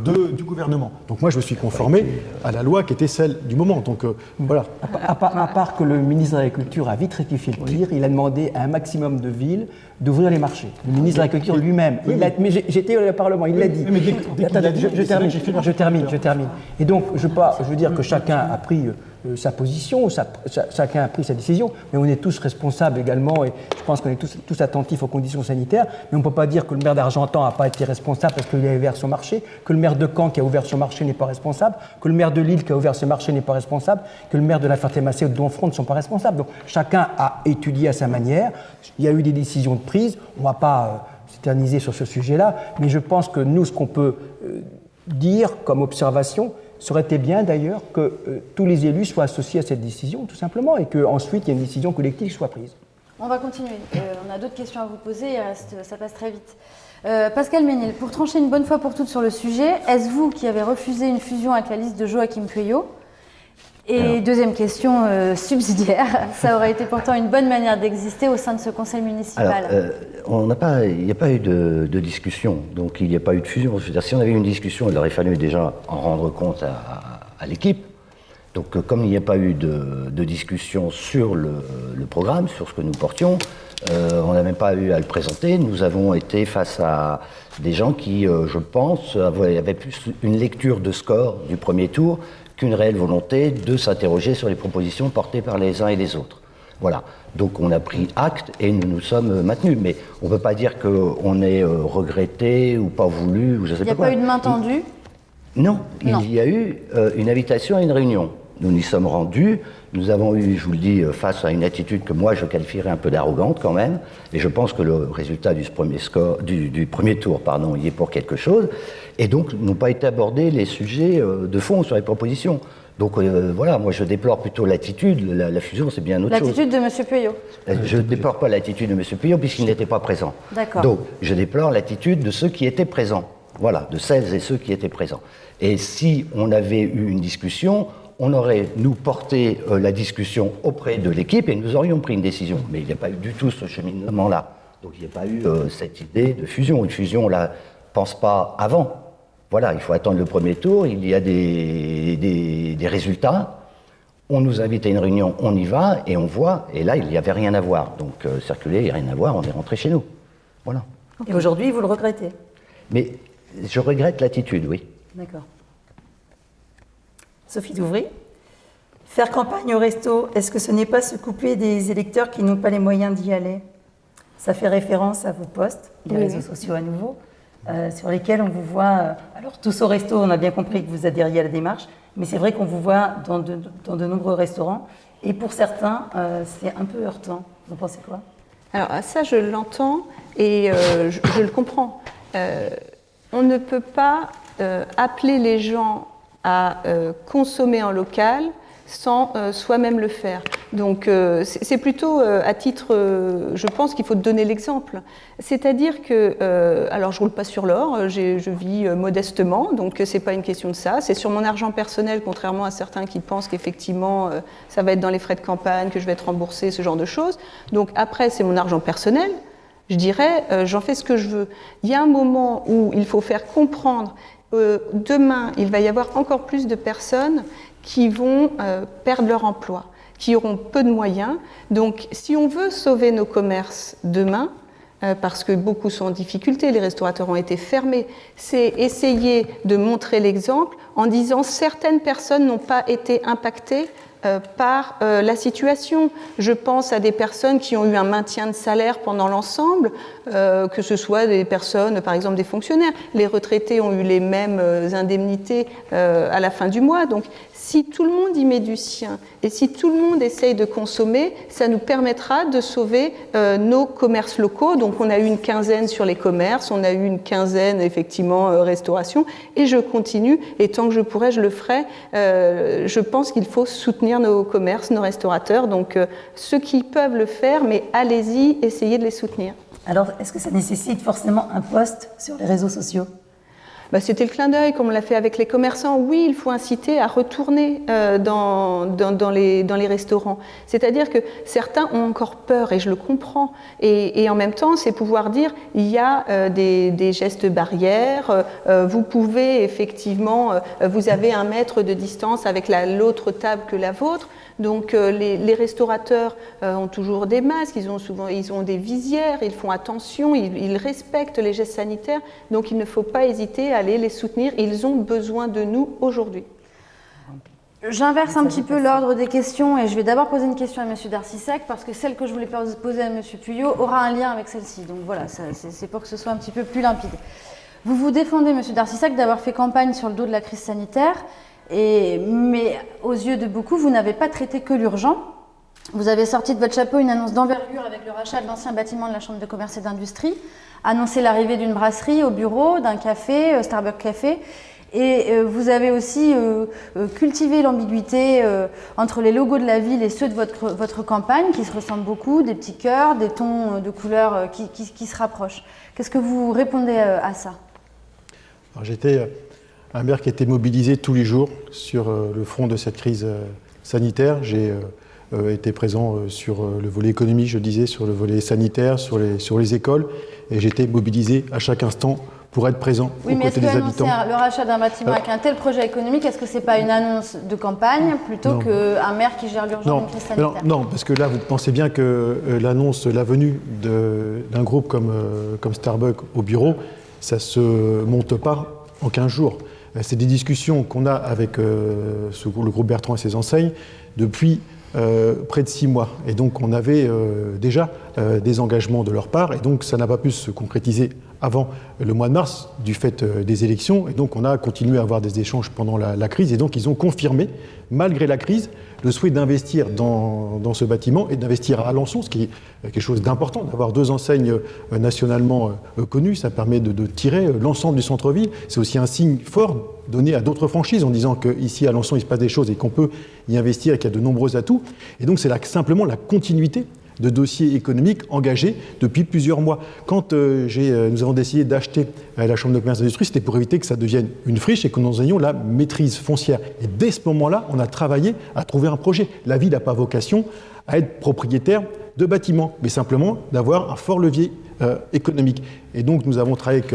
du gouvernement. Donc moi, je me suis conformé à la loi qui était celle du moment. Donc voilà. À part que le ministre de l'Agriculture a vite rectifié le tir, il a demandé à un maximum de villes d'ouvrir les marchés. Le ministre de l'Agriculture lui-même, mais j'étais au Parlement, il l'a dit. Je termine. Et donc, je veux dire que chacun a pris sa position, chacun a pris sa décision, mais on est tous responsables également, et je pense qu'on est tous attentifs aux conditions sanitaires, mais on ne peut pas dire que le maire d'Argentan n'a pas été responsable parce qu'il a ouvert son marché, que le maire de Caen qui a ouvert son marché n'est pas responsable, que le maire de Lille qui a ouvert ce marché n'est pas responsable, que le maire de la Ferté-Massé ou de Donfront ne sont pas responsables. Donc chacun a étudié à sa manière, il y a eu des décisions de prise, on ne va pas s'éterniser sur ce sujet-là, mais je pense que nous, ce qu'on peut dire comme observation, ça aurait été bien d'ailleurs que tous les élus soient associés à cette décision, tout simplement, et qu'ensuite il y ait une décision collective qui soit prise. On va continuer. On a d'autres questions à vous poser, ça passe très vite. Pascal Ménil, pour trancher une bonne fois pour toutes sur le sujet, est-ce vous qui avez refusé une fusion avec la liste de Joachim Pueyo ? Et deuxième question subsidiaire, ça aurait été pourtant une bonne manière d'exister au sein de ce conseil municipal. Alors, il n'y a pas eu de discussion, donc il n'y a pas eu de fusion. Je veux dire, si on avait eu une discussion, il aurait fallu déjà en rendre compte à l'équipe. Donc comme il n'y a pas eu de discussion sur le programme, sur ce que nous portions, on n'a même pas eu à le présenter. Nous avons été face à des gens qui, je pense, avaient plus une lecture de score du premier tour qu'une réelle volonté de s'interroger sur les propositions portées par les uns et les autres. Voilà. Donc on a pris acte et nous nous sommes maintenus. Mais on ne peut pas dire qu'on ait regretté ou pas voulu, ou je sais pas quoi. Il n'y a pas eu de main tendue ? Non, il y a eu une invitation à une réunion. Nous n'y sommes rendus. Nous avons eu, je vous le dis, face à une attitude que moi je qualifierais un peu d'arrogante quand même. Et je pense que le résultat du premier tour, y est pour quelque chose. Et donc n'ont pas été abordés les sujets de fond sur les propositions. Donc voilà, moi je déplore plutôt l'attitude. La fusion, c'est bien autre chose. L'attitude de M. Pueyo. Je ne déplore pas l'attitude de M. Pueyo puisqu'il n'était pas présent. D'accord. Donc je déplore l'attitude de ceux qui étaient présents. Voilà, de celles et ceux qui étaient présents. Et si on avait eu une discussion, on aurait, nous, porté la discussion auprès de l'équipe et nous aurions pris une décision. Mais il n'y a pas eu du tout ce cheminement-là. Donc il n'y a pas eu cette idée de fusion. Une fusion, on ne la pense pas avant. Voilà, il faut attendre le premier tour, il y a des résultats. On nous invite à une réunion, on y va et on voit. Et là, il n'y avait rien à voir. Donc circuler, il n'y a rien à voir, on est rentré chez nous. Voilà. Et aujourd'hui, vous le regrettez? Mais je regrette l'attitude, oui. D'accord. Sophie Douvry, faire campagne au resto, est-ce que ce n'est pas se couper des électeurs qui n'ont pas les moyens d'y aller? Ça fait référence à vos posts, les réseaux sociaux à nouveau, sur lesquels on vous voit, alors tous au resto, on a bien compris que vous adhériez à la démarche, mais c'est vrai qu'on vous voit dans de nombreux restaurants, et pour certains, c'est un peu heurtant. Vous en pensez quoi? Alors ça, je l'entends et je le comprends. On ne peut pas appeler les gens à consommer en local sans soi-même le faire. Donc c'est plutôt à titre, je pense qu'il faut donner l'exemple. C'est-à-dire que, alors je roule pas sur l'or, je vis modestement, donc c'est pas une question de ça. C'est sur mon argent personnel, contrairement à certains qui pensent qu'effectivement ça va être dans les frais de campagne, que je vais être remboursé, ce genre de choses. Donc après, c'est mon argent personnel. Je dirais, j'en fais ce que je veux. Il y a un moment où il faut faire comprendre, demain, il va y avoir encore plus de personnes qui vont perdre leur emploi, qui auront peu de moyens. Donc, si on veut sauver nos commerces demain, parce que beaucoup sont en difficulté, les restaurateurs ont été fermés, c'est essayer de montrer l'exemple en disant certaines personnes n'ont pas été impactées par la situation. Je pense à des personnes qui ont eu un maintien de salaire pendant l'ensemble, que ce soit des personnes, par exemple des fonctionnaires. Les retraités ont eu les mêmes indemnités à la fin du mois. Donc, si tout le monde y met du sien et si tout le monde essaye de consommer, ça nous permettra de sauver nos commerces locaux. Donc, on a eu une quinzaine sur les commerces, on a eu une quinzaine, effectivement, restauration. Et je continue, et tant que je pourrai, je le ferai. Je pense qu'il faut soutenir nos commerces, nos restaurateurs. Donc, ceux qui peuvent le faire, mais allez-y, essayez de les soutenir. Alors, est-ce que ça nécessite forcément un post sur les réseaux sociaux? C'était le clin d'œil, comme on l'a fait avec les commerçants. Oui, il faut inciter à retourner dans les restaurants. C'est-à-dire que certains ont encore peur, et je le comprends. Et en même temps, c'est pouvoir dire, il y a des gestes barrières, vous pouvez effectivement, vous avez 1 mètre de distance avec l'autre table que la vôtre. Donc les restaurateurs ont toujours des masques, ils ont des visières, ils font attention, ils respectent les gestes sanitaires. Donc il ne faut pas hésiter à aller les soutenir. Ils ont besoin de nous aujourd'hui. J'inverse un petit peu l'ordre des questions et je vais d'abord poser une question à M. Darcissac parce que celle que je voulais poser à M. Puyot aura un lien avec celle-ci. Donc voilà, c'est pour que ce soit un petit peu plus limpide. Vous vous défendez, M. Darcissac, d'avoir fait campagne sur le dos de la crise sanitaire, mais aux yeux de beaucoup, vous n'avez pas traité que l'urgent. Vous avez sorti de votre chapeau une annonce d'envergure avec le rachat de l'ancien bâtiment de la Chambre de commerce et d'industrie, annoncé l'arrivée d'une brasserie au bureau, d'un café, Starbucks Café. Et vous avez aussi cultivé l'ambiguïté entre les logos de la ville et ceux de votre campagne, qui se ressemblent beaucoup, des petits cœurs, des tons de couleurs qui se rapprochent. Qu'est-ce que vous répondez à ça? Alors, j'étais un maire qui était mobilisé tous les jours sur le front de cette crise sanitaire. J'ai été présent sur le volet économie, je disais, sur le volet sanitaire, sur les écoles, et j'étais mobilisé à chaque instant pour être présent aux côtés des habitants. Le rachat d'un bâtiment avec un tel projet économique, est-ce que ce n'est pas une annonce de campagne plutôt qu'un maire qui gère l'urgence d'une crise sanitaire? Non, parce que là, vous pensez bien que l'annonce, la venue d'un groupe comme Starbucks au bureau, ça ne se monte pas en 15 jours. C'est des discussions qu'on a avec le groupe Bertrand et ses enseignes depuis près de 6 mois. Et donc, on avait déjà des engagements de leur part, et donc ça n'a pas pu se concrétiser avant le mois de mars du fait des élections. Et donc, on a continué à avoir des échanges pendant la crise, et donc ils ont confirmé, malgré la crise, le souhait d'investir dans ce bâtiment et d'investir à Alençon, ce qui est quelque chose d'important, d'avoir 2 enseignes nationalement connues. Ça permet de tirer l'ensemble du centre-ville. C'est aussi un signe fort donné à d'autres franchises en disant qu'ici à Alençon il se passe des choses et qu'on peut y investir et qu'il y a de nombreux atouts. Et donc c'est simplement la continuité de dossiers économiques engagés depuis plusieurs mois. Quand nous avons décidé d'acheter la Chambre de commerce et d'industrie, c'était pour éviter que ça devienne une friche et que nous ayons la maîtrise foncière. Et dès ce moment-là, on a travaillé à trouver un projet. La ville n'a pas vocation à être propriétaire de bâtiments, mais simplement d'avoir un fort levier économique. Et donc nous avons travaillé avec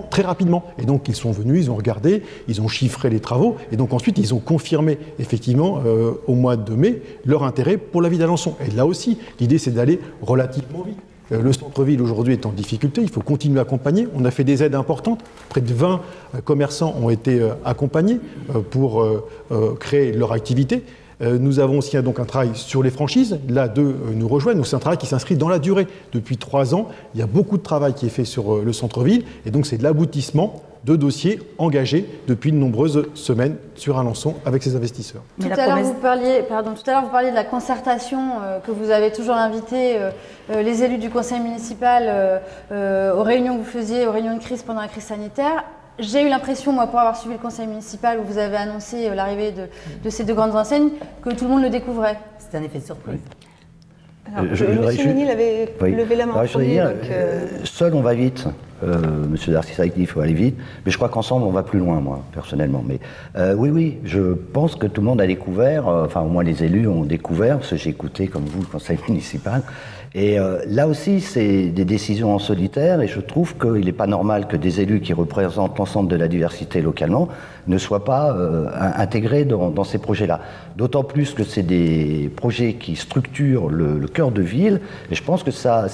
très rapidement. Et donc, ils sont venus, ils ont regardé, ils ont chiffré les travaux, et donc ensuite, ils ont confirmé, effectivement, au mois de mai, leur intérêt pour la ville d'Alençon. Et là aussi, l'idée, c'est d'aller relativement vite. Le centre-ville aujourd'hui est en difficulté, il faut continuer à accompagner. On a fait des aides importantes, près de 20 commerçants ont été accompagnés pour créer leur activité. Nous avons aussi donc un travail sur les franchises, là deux nous rejoignent, donc c'est un travail qui s'inscrit dans la durée. Depuis 3 ans, il y a beaucoup de travail qui est fait sur le centre-ville, et donc c'est de l'aboutissement de dossiers engagés depuis de nombreuses semaines sur Alençon avec ces investisseurs. Tout à l'heure, vous parliez de la concertation que vous avez toujours invité les élus du conseil municipal aux réunions que vous faisiez, aux réunions de crise pendant la crise sanitaire. J'ai eu l'impression, moi, pour avoir suivi le conseil municipal où vous avez annoncé l'arrivée de ces 2 grandes enseignes, que tout le monde le découvrait. C'était un effet de surprise. Alors, Monsieur Ménil avait levé la main en premier. Seul, on va vite. Monsieur Darcisac dit qu'il faut aller vite, mais je crois qu'ensemble, on va plus loin, moi, personnellement. Mais oui, je pense que tout le monde a découvert, enfin, au moins les élus ont découvert, parce que j'ai écouté, comme vous, le conseil municipal. Et là aussi, c'est des décisions en solitaire, et je trouve qu'il n'est pas normal que des élus qui représentent l'ensemble de la diversité localement ne soient pas intégrés dans ces projets-là. D'autant plus que c'est des projets qui structurent le cœur de ville, et je pense que ça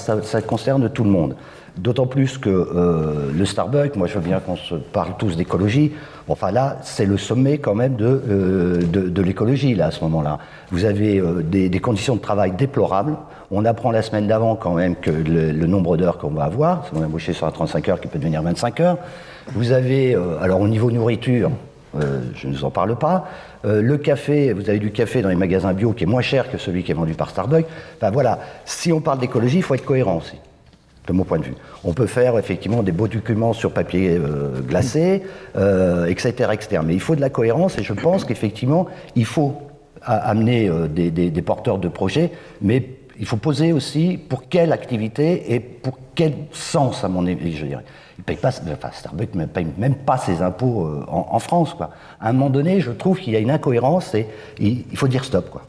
concerne tout le monde. D'autant plus que le Starbucks, moi je veux bien qu'on se parle tous d'écologie, enfin là c'est le sommet quand même de l'écologie là à ce moment-là. Vous avez des conditions de travail déplorables, on apprend la semaine d'avant quand même que le nombre d'heures qu'on va avoir, c'est qu'on a embauché sur 35 heures qui peut devenir 25 heures. Vous avez, alors au niveau nourriture, je ne vous en parle pas, le café, vous avez du café dans les magasins bio qui est moins cher que celui qui est vendu par Starbucks. Enfin voilà, si on parle d'écologie, il faut être cohérent aussi. De mon point de vue. On peut faire effectivement des beaux documents sur papier glacé, etc., etc. Mais il faut de la cohérence et je pense qu'effectivement, il faut amener des porteurs de projets, mais il faut poser aussi pour quelle activité et pour quel sens, à mon avis, je dirais. Starbucks ne paye même pas ses impôts en France, quoi. À un moment donné, je trouve qu'il y a une incohérence et il faut dire stop, quoi.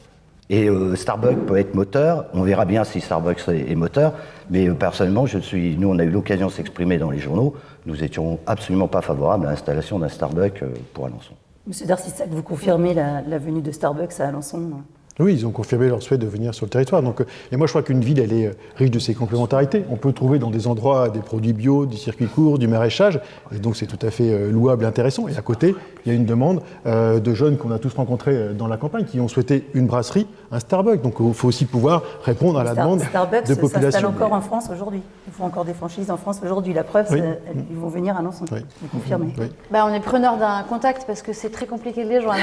Et Starbucks peut être moteur, on verra bien si Starbucks est moteur, mais personnellement, nous on a eu l'occasion de s'exprimer dans les journaux, nous étions absolument pas favorables à l'installation d'un Starbucks pour Alençon. Monsieur Darcisac, vous confirmez la venue de Starbucks à Alençon ? Oui, ils ont confirmé leur souhait de venir sur le territoire. Donc, et moi, je crois qu'une ville, elle est riche de ses complémentarités. On peut trouver dans des endroits des produits bio, du circuit court, du maraîchage, et donc c'est tout à fait louable et intéressant. Et à côté, il y a une demande de jeunes qu'on a tous rencontrés dans la campagne qui ont souhaité une brasserie, un Starbucks. Donc, il faut aussi pouvoir répondre à la demande de population. Starbucks s'installe encore en France aujourd'hui. Il faut encore des franchises en France aujourd'hui. La preuve, ils vont venir à Alençon. Oui. Vous confirmez ? Oui. On est preneur d'un contact parce que c'est très compliqué de les joindre.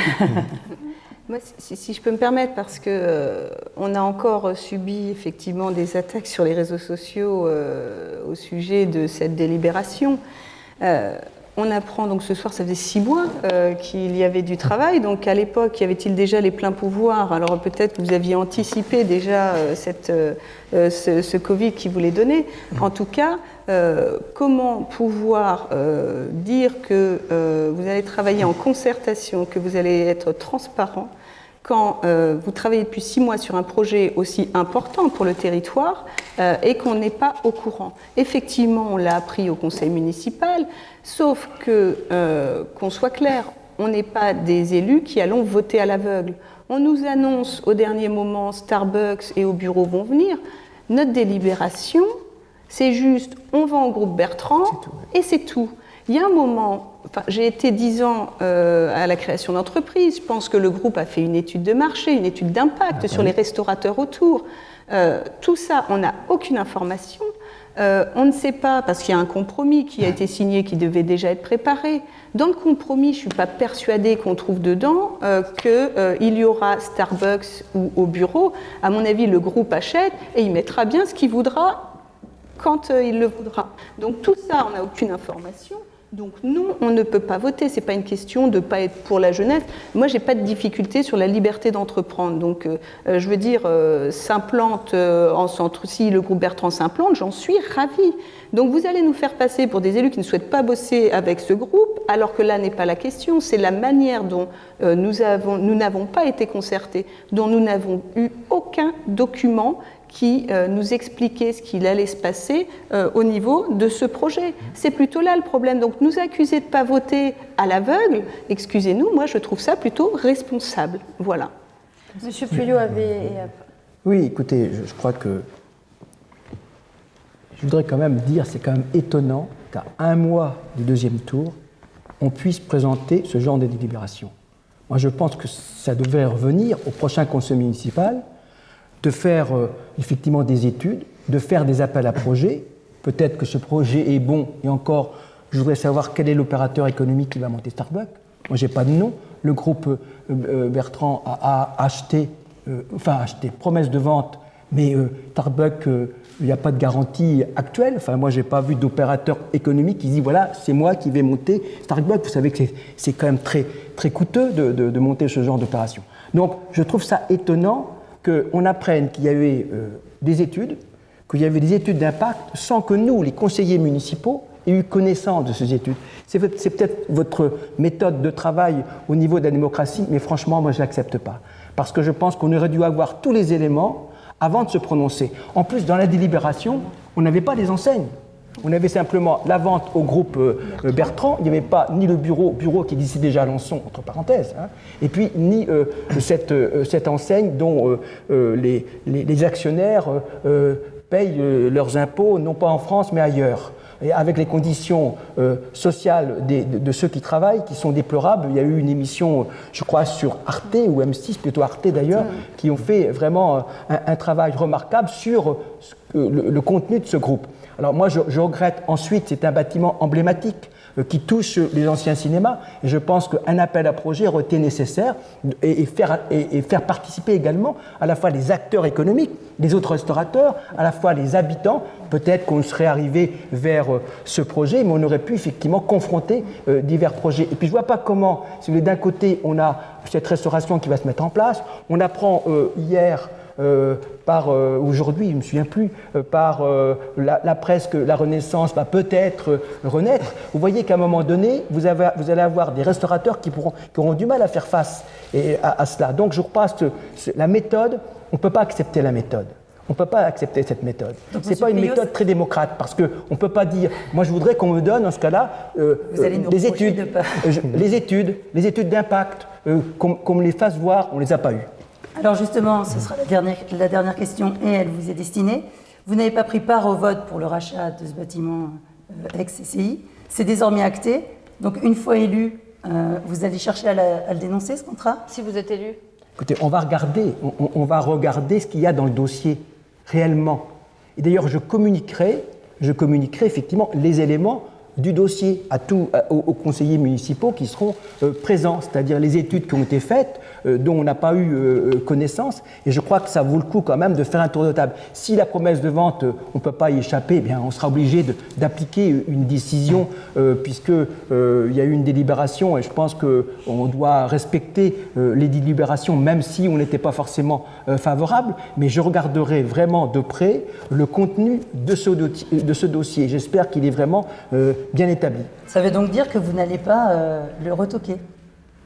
Moi, si je peux me permettre, parce que on a encore subi effectivement des attaques sur les réseaux sociaux au sujet de cette délibération. On apprend donc ce soir, ça faisait 6 mois qu'il y avait du travail. Donc à l'époque, y avait-il déjà les pleins pouvoirs? Alors peut-être que vous aviez anticipé déjà ce Covid qui vous les donnait. En tout cas, comment pouvoir dire que vous allez travailler en concertation, que vous allez être transparent quand vous travaillez depuis 6 mois sur un projet aussi important pour le territoire et qu'on n'est pas au courant. Effectivement, on l'a appris au conseil municipal, sauf que, qu'on soit clair, on n'est pas des élus qui allons voter à l'aveugle. On nous annonce au dernier moment, Starbucks et au bureau vont venir. Notre délibération, c'est juste, on va au groupe Bertrand et c'est tout. Il y a un moment, j'ai été 10 ans à la création d'entreprises, je pense que le groupe a fait une étude de marché, une étude d'impact sur les restaurateurs autour. Tout ça, on n'a aucune information. On ne sait pas, parce qu'il y a un compromis qui a été signé, qui devait déjà être préparé. Dans le compromis, je ne suis pas persuadée qu'on trouve dedans qu'il y aura Starbucks ou au bureau. À mon avis, le groupe achète et il mettra bien ce qu'il voudra quand il le voudra. Donc tout ça, on n'a aucune information. Donc non, on ne peut pas voter. C'est pas une question de pas être pour la jeunesse. Moi, j'ai pas de difficulté sur la liberté d'entreprendre. Donc, je veux dire, s'implante en centre. Si le groupe Bertrand s'implante, j'en suis ravie. Donc, vous allez nous faire passer pour des élus qui ne souhaitent pas bosser avec ce groupe, alors que là n'est pas la question. C'est la manière dont nous n'avons pas été concertés, dont nous n'avons eu aucun document qui nous expliquait ce qu'il allait se passer au niveau de ce projet. C'est plutôt là le problème. Donc nous accuser de ne pas voter à l'aveugle, excusez-nous, moi je trouve ça plutôt responsable. Voilà. Monsieur Pueyo avait... Oui, écoutez, je crois que je voudrais quand même dire, c'est quand même étonnant qu'à un mois du deuxième tour, on puisse présenter ce genre de délibération. Moi, je pense que ça devait revenir au prochain conseil municipal de faire effectivement des études, de faire des appels à projets. Peut-être que ce projet est bon, et encore, je voudrais savoir quel est l'opérateur économique qui va monter Starbucks. Moi, je n'ai pas de nom. Le groupe Bertrand a acheté, promesse de vente, mais Starbucks, il n'y a pas de garantie actuelle. Enfin, moi, je n'ai pas vu d'opérateur économique qui dit, voilà, c'est moi qui vais monter Starbucks. Vous savez que c'est quand même très, très coûteux de monter ce genre d'opération. Donc, je trouve ça étonnant qu'on apprenne qu'il y avait des études, qu'il y avait des études d'impact, sans que nous, les conseillers municipaux, aient eu connaissance de ces études. C'est peut-être votre méthode de travail au niveau de la démocratie, mais franchement, moi, je ne l'accepte pas. Parce que je pense qu'on aurait dû avoir tous les éléments avant de se prononcer. En plus, dans la délibération, on n'avait pas les enseignes. On avait simplement la vente au groupe Bertrand. Il n'y avait pas ni le bureau qui existait déjà à Alençon, entre parenthèses, hein, et puis ni cette enseigne dont les actionnaires payent leurs impôts, non pas en France, mais ailleurs. Et avec les conditions sociales de ceux qui travaillent, qui sont déplorables. Il y a eu une émission, je crois, sur Arte, ou M6, plutôt Arte d'ailleurs, qui ont fait vraiment un travail remarquable sur le contenu de ce groupe. Alors moi, je regrette ensuite, c'est un bâtiment emblématique qui touche les anciens cinémas, et je pense qu'un appel à projet aurait été nécessaire et faire participer également à la fois les acteurs économiques, les autres restaurateurs, à la fois les habitants. Peut-être qu'on serait arrivé vers ce projet, mais on aurait pu effectivement confronter divers projets. Et puis je ne vois pas comment, si vous voulez, d'un côté, on a cette restauration qui va se mettre en place, on apprend hier aujourd'hui, je ne me souviens plus, par la presse que la Renaissance va peut-être renaître. Vous voyez qu'à un moment donné, vous allez avoir des restaurateurs qui auront du mal à faire face à cela. Donc je crois que la méthode, on ne peut pas accepter la méthode. On ne peut pas accepter cette méthode. Ce n'est pas une méthode très démocrate, parce qu'on ne peut pas dire, moi je voudrais qu'on me donne, dans ce cas-là, les études d'impact, qu'on me les fasse voir, on ne les a pas eues. Alors justement, ce sera la dernière question, et elle vous est destinée. Vous n'avez pas pris part au vote pour le rachat de ce bâtiment ex-CCI. C'est désormais acté. Donc une fois élu, vous allez chercher à le dénoncer, ce contrat? Si vous êtes élu. Écoutez, on va regarder ce qu'il y a dans le dossier, réellement. Et d'ailleurs, je communiquerai effectivement les éléments du dossier aux conseillers municipaux qui seront présents, c'est-à-dire les études qui ont été faites, dont on n'a pas eu connaissance, et je crois que ça vaut le coup quand même de faire un tour de table. Si la promesse de vente, on ne peut pas y échapper, eh bien, on sera obligé d'appliquer une décision, puisqu'il y a eu une délibération, et je pense qu'on doit respecter les délibérations, même si on n'était pas forcément favorable, mais je regarderai vraiment de près le contenu de ce dossier. J'espère qu'il est vraiment bien établi. Ça veut donc dire que vous n'allez pas le retoquer?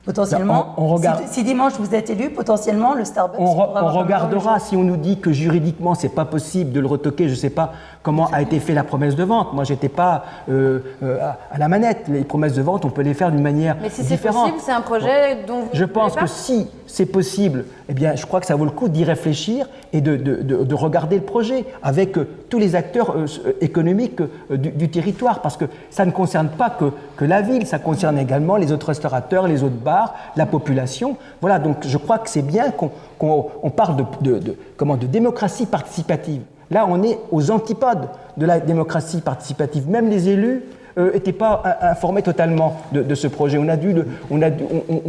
Potentiellement, on regarde. Si dimanche vous êtes élu, potentiellement le Starbucks. On regardera. Si on nous dit que juridiquement c'est pas possible de le retoquer, je ne sais pas comment a été fait la promesse de vente. Moi, j'étais pas à la manette. Les promesses de vente, on peut les faire d'une manière différente. Mais si c'est possible, c'est un projet dont vous. Je pense que si c'est possible, eh bien, je crois que ça vaut le coup d'y réfléchir et de regarder le projet avec tous les acteurs économiques du territoire, parce que ça ne concerne pas que la ville, ça concerne également les autres restaurateurs, les autres bars, la population. Voilà, donc je crois que c'est bien qu'on parle de démocratie participative. Là, on est aux antipodes de la démocratie participative. Même les élus n'étaient pas informés totalement de ce projet. On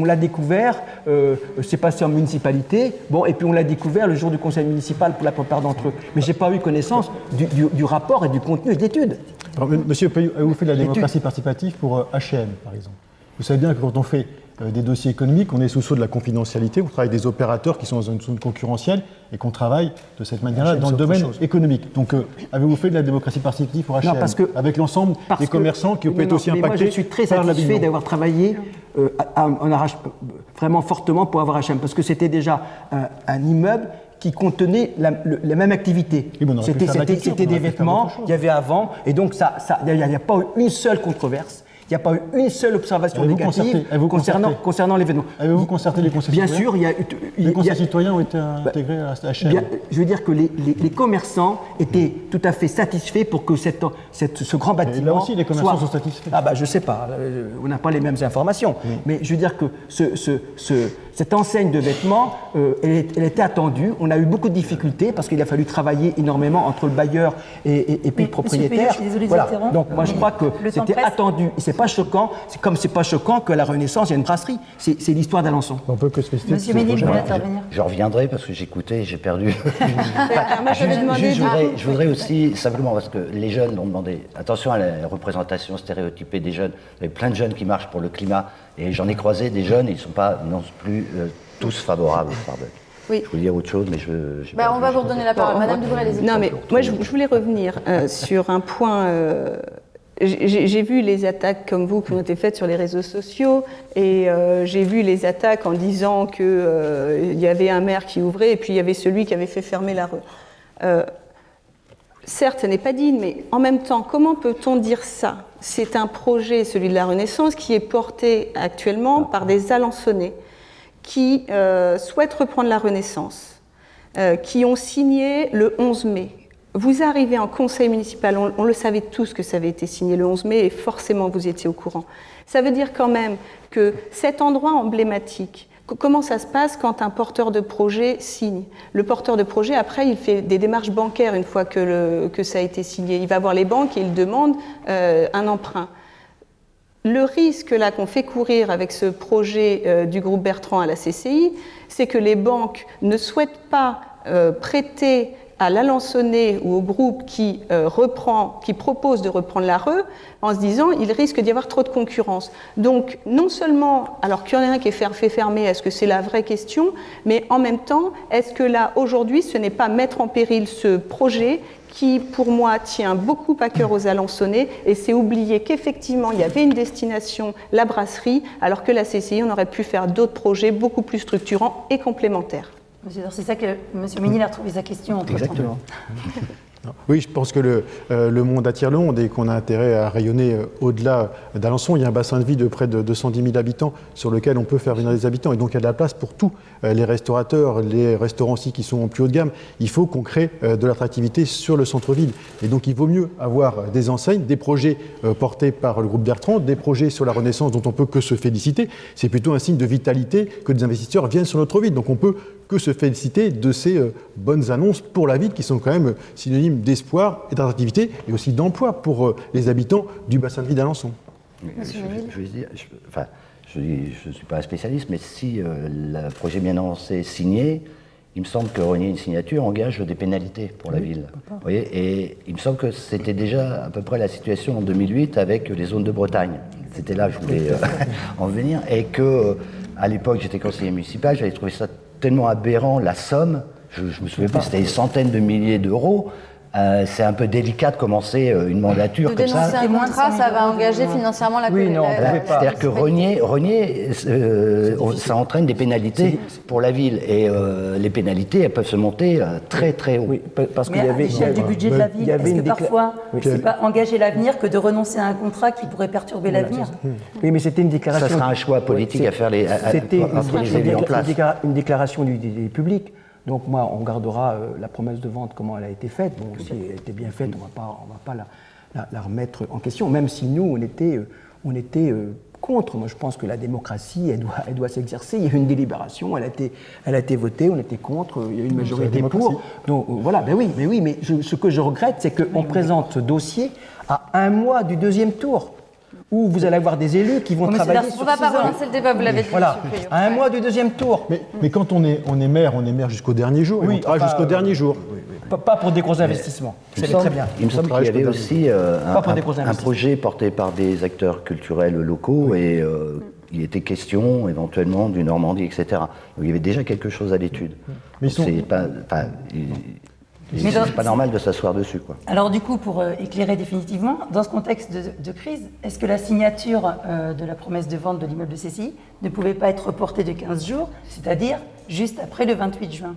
l'a découvert, c'est passé en municipalité, bon, et puis on l'a découvert le jour du conseil municipal pour la plupart d'entre eux. Mais je n'ai pas eu connaissance du rapport et du contenu de l'étude. Monsieur Payou, avez-vous fait de la démocratie participative pour H&M, par exemple? Vous savez bien que quand on fait des dossiers économiques, on est sous sceau de la confidentialité, on travaille avec des opérateurs qui sont dans une zone concurrentielle et qu'on travaille de cette manière-là dans le domaine économique. Donc, avez-vous fait de la démocratie participative pour H&M? Non, parce que, avec l'ensemble des commerçants qui ont pu être aussi impactés? Moi, je suis très satisfait d'avoir travaillé vraiment fortement pour avoir H&M, parce que c'était déjà un immeuble qui contenait la même activité. C'était des vêtements, il y avait avant, et donc il n'y a pas une seule controverse. Il n'y a pas eu une seule observation négative concernant l'événement. Avez-vous concerté les conseils Bien citoyens? sûr, il y a eu... Les conseils citoyens ont été intégrés à la chaîne. Je veux dire que les commerçants étaient tout à fait satisfaits pour que ce grand bâtiment... Et là aussi, les commerçants sont satisfaits. Ah bah je sais pas, on n'a pas les mêmes informations. Oui. Mais je veux dire que cette enseigne de vêtements, elle était attendue. On a eu beaucoup de difficultés parce qu'il a fallu travailler énormément entre le bailleur et puis le propriétaire. Je suis désolée de voilà. vous interrompre. Donc moi je crois que c'était attendu. Et c'est pas choquant. C'est comme c'est pas choquant que la Renaissance, il y a une brasserie. C'est l'histoire d'Alençon. On peut que se féliciter. Monsieur Ménil, vous voulez intervenir? Je reviendrai parce que j'écoutais et j'ai perdu. Je Moi, voudrais aussi, simplement, parce que les jeunes l'ont demandé, attention à la représentation stéréotypée des jeunes. Il y a plein de jeunes qui marchent pour le climat et j'en ai croisé des jeunes, ils ne sont pas non plus tous favorables au Starbucks. Oui. Je voulais dire autre chose, mais on va vous redonner la parole. Madame Dubreuil, allez-y. Non, mais moi, je voulais revenir sur un point. J'ai vu les attaques comme vous qui ont été faites sur les réseaux sociaux et j'ai vu les attaques en disant qu'il y avait un maire qui ouvrait et puis il y avait celui qui avait fait fermer la rue. Certes, ce n'est pas digne, mais en même temps, comment peut-on dire ça? C'est un projet, celui de la Renaissance, qui est porté actuellement par des Alençonnais qui souhaitent reprendre la Renaissance, qui ont signé le 11 mai. Vous arrivez en conseil municipal, on le savait tous que ça avait été signé le 11 mai et forcément vous étiez au courant. Ça veut dire quand même que cet endroit emblématique, comment ça se passe quand un porteur de projet signe? Le porteur de projet, après, il fait des démarches bancaires une fois que ça a été signé. Il va voir les banques et il demande un emprunt. Le risque là qu'on fait courir avec ce projet du groupe Bertrand à la CCI, c'est que les banques ne souhaitent pas prêter à l'Alençonnais ou au groupe qui propose de reprendre la RE, en se disant il risque d'y avoir trop de concurrence. Donc non seulement, alors qu'il y en a un qui est fait fermer, est-ce que c'est la vraie question, mais en même temps, est-ce que là, aujourd'hui, ce n'est pas mettre en péril ce projet qui, pour moi, tient beaucoup à cœur aux Alençonnais, et c'est oublier qu'effectivement, il y avait une destination, la brasserie, alors que la CCI, on aurait pu faire d'autres projets beaucoup plus structurants et complémentaires. C'est ça que M. Ménil a retrouvé sa question. Exactement. Oui, je pense que le monde attire le monde et qu'on a intérêt à rayonner au-delà d'Alençon. Il y a un bassin de vie de près de 210 000 habitants sur lequel on peut faire venir des habitants. Et donc, il y a de la place pour tous les restaurateurs, les restaurants aussi qui sont en plus haut de gamme. Il faut qu'on crée de l'attractivité sur le centre-ville. Et donc, il vaut mieux avoir des enseignes, des projets portés par le groupe Bertrand, des projets sur la Renaissance dont on peut que se féliciter. C'est plutôt un signe de vitalité que des investisseurs viennent sur notre ville. Donc, on peut que se féliciter de ces bonnes annonces pour la ville qui sont quand même synonymes d'espoir et d'attractivité et aussi d'emploi pour les habitants du bassin de vie d'Alençon. Je veux dire, je ne suis pas un spécialiste, mais si le projet bien annoncé est signé, il me semble que renier une signature engage des pénalités pour la ville. Vous voyez, et il me semble que c'était déjà à peu près la situation en 2008 avec les zones de Bretagne. C'était là que je voulais en venir. Et que, à l'époque, j'étais conseiller municipal, j'avais trouvé ça tellement aberrant, la somme, je me souviens plus, c'était des centaines de milliers d'euros. C'est un peu délicat de commencer une mandature de comme ça. dénoncer un contrat, ça va engager financièrement la commune. C'est-à-dire que renier ça entraîne des pénalités pour la ville. Et les pénalités, elles peuvent se monter très très haut. Oui, parce qu'il y avait à l'échelle du budget de la ville, est-ce que parfois, c'est pas engager l'avenir que de renoncer à un contrat qui pourrait perturber l'avenir? Oui, mais c'était une déclaration... Ça sera un choix politique à faire entre les élus en place. C'était une déclaration du public. Donc moi, on gardera la promesse de vente, comment elle a été faite. Bon, si elle était bien faite, on va pas la remettre en question, même si nous, on était contre. Moi, je pense que la démocratie, elle doit s'exercer. Il y a eu une délibération, elle a été votée, on était contre, il y a eu une majorité pour. Donc voilà, mais ce que je regrette, c'est qu'on présente ce dossier à un mois du deuxième tour, où vous allez avoir des élus qui vont travailler sur 6 ans. On ne va pas relancer le débat, vous l'avez dit. Voilà, à un mois du deuxième tour. Mais quand on est maire jusqu'au dernier jour, oui, on travaille jusqu'au dernier jour. Pas pour des gros investissements, c'est très bien. Il me semble qu'il y avait aussi un projet porté par des acteurs culturels locaux et il était question éventuellement du Normandie, etc. Donc il y avait déjà quelque chose à l'étude. Mais c'est pas normal de s'asseoir dessus, quoi. Alors du coup, pour éclairer définitivement, dans ce contexte de crise, est-ce que la signature de la promesse de vente de l'immeuble de CCI ne pouvait pas être reportée de 15 jours, c'est-à-dire juste après le 28 juin ?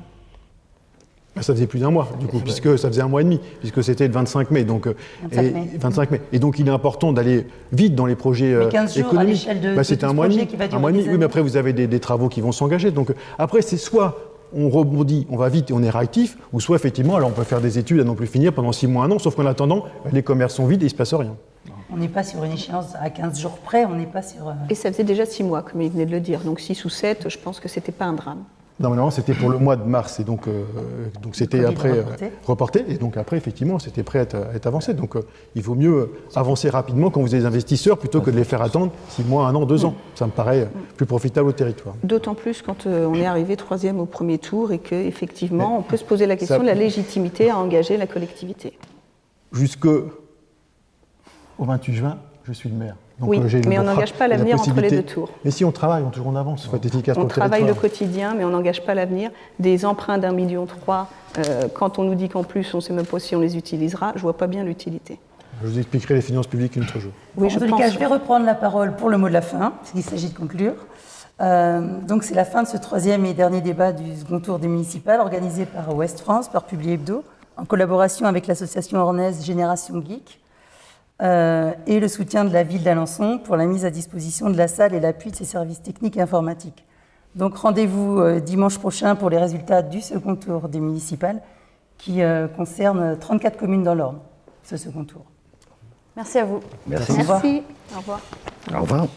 Ça faisait plus d'un mois, du coup, puisque ça faisait un mois et demi, puisque c'était le 25 mai. Donc, 25 mai. Et donc, il est important d'aller vite dans les projets mais 15 jours économiques. à l'échelle de C'était tout un ce mois et projet demi. qui va durer Un mois et demi. des Oui, mais années. après, vous avez des travaux qui vont s'engager. Donc, après, c'est soit on rebondit, on va vite et on est réactif, ou soit, effectivement, alors on peut faire des études à non plus finir pendant 6 mois, 1 an, sauf qu'en attendant, les commerces sont vides et il ne se passe rien. On n'est pas sur une échéance à 15 jours près, on n'est pas sur... Et ça faisait déjà 6 mois, comme il venait de le dire. Donc 6 ou 7, je pense que c'était pas un drame. Normalement, c'était pour le mois de mars, et donc c'était Covid après reporté. et donc après, effectivement, c'était prêt à être avancé. Donc il vaut mieux avancer rapidement quand vous êtes des investisseurs plutôt que de les faire attendre 6 mois, 1 an, 2 ans. Ça me paraît plus profitable au territoire. D'autant plus quand on est arrivé 3e au premier tour et qu'effectivement, on peut se poser la question de la légitimité à engager la collectivité. Jusqu'au 28 juin, je suis le maire. Donc, oui, j'ai mais on le n'engage pas l'avenir entre les 2 tours. Mais si on travaille, on avance, il faut être efficace On pour le travaille le territoire. quotidien, mais on n'engage pas l'avenir. Des emprunts d'1,3 million, quand on nous dit qu'en plus, on ne sait même pas si on les utilisera, je ne vois pas bien l'utilité. Je vous expliquerai les finances publiques un autre jour. Oui, En tous les cas, je vais reprendre la parole pour le mot de la fin, puisqu'il s'agit de conclure. Donc c'est la fin de ce 3e et dernier débat du second tour des municipales, organisé par Ouest France, par Publi Hebdo, en collaboration avec l'association ornaise Génération Geek, et le soutien de la ville d'Alençon pour la mise à disposition de la salle et l'appui de ses services techniques et informatiques. Donc rendez-vous dimanche prochain pour les résultats du second tour des municipales qui concernent 34 communes dans l'Orne, ce second tour. Merci à vous. Merci. Merci. Au revoir. Au revoir.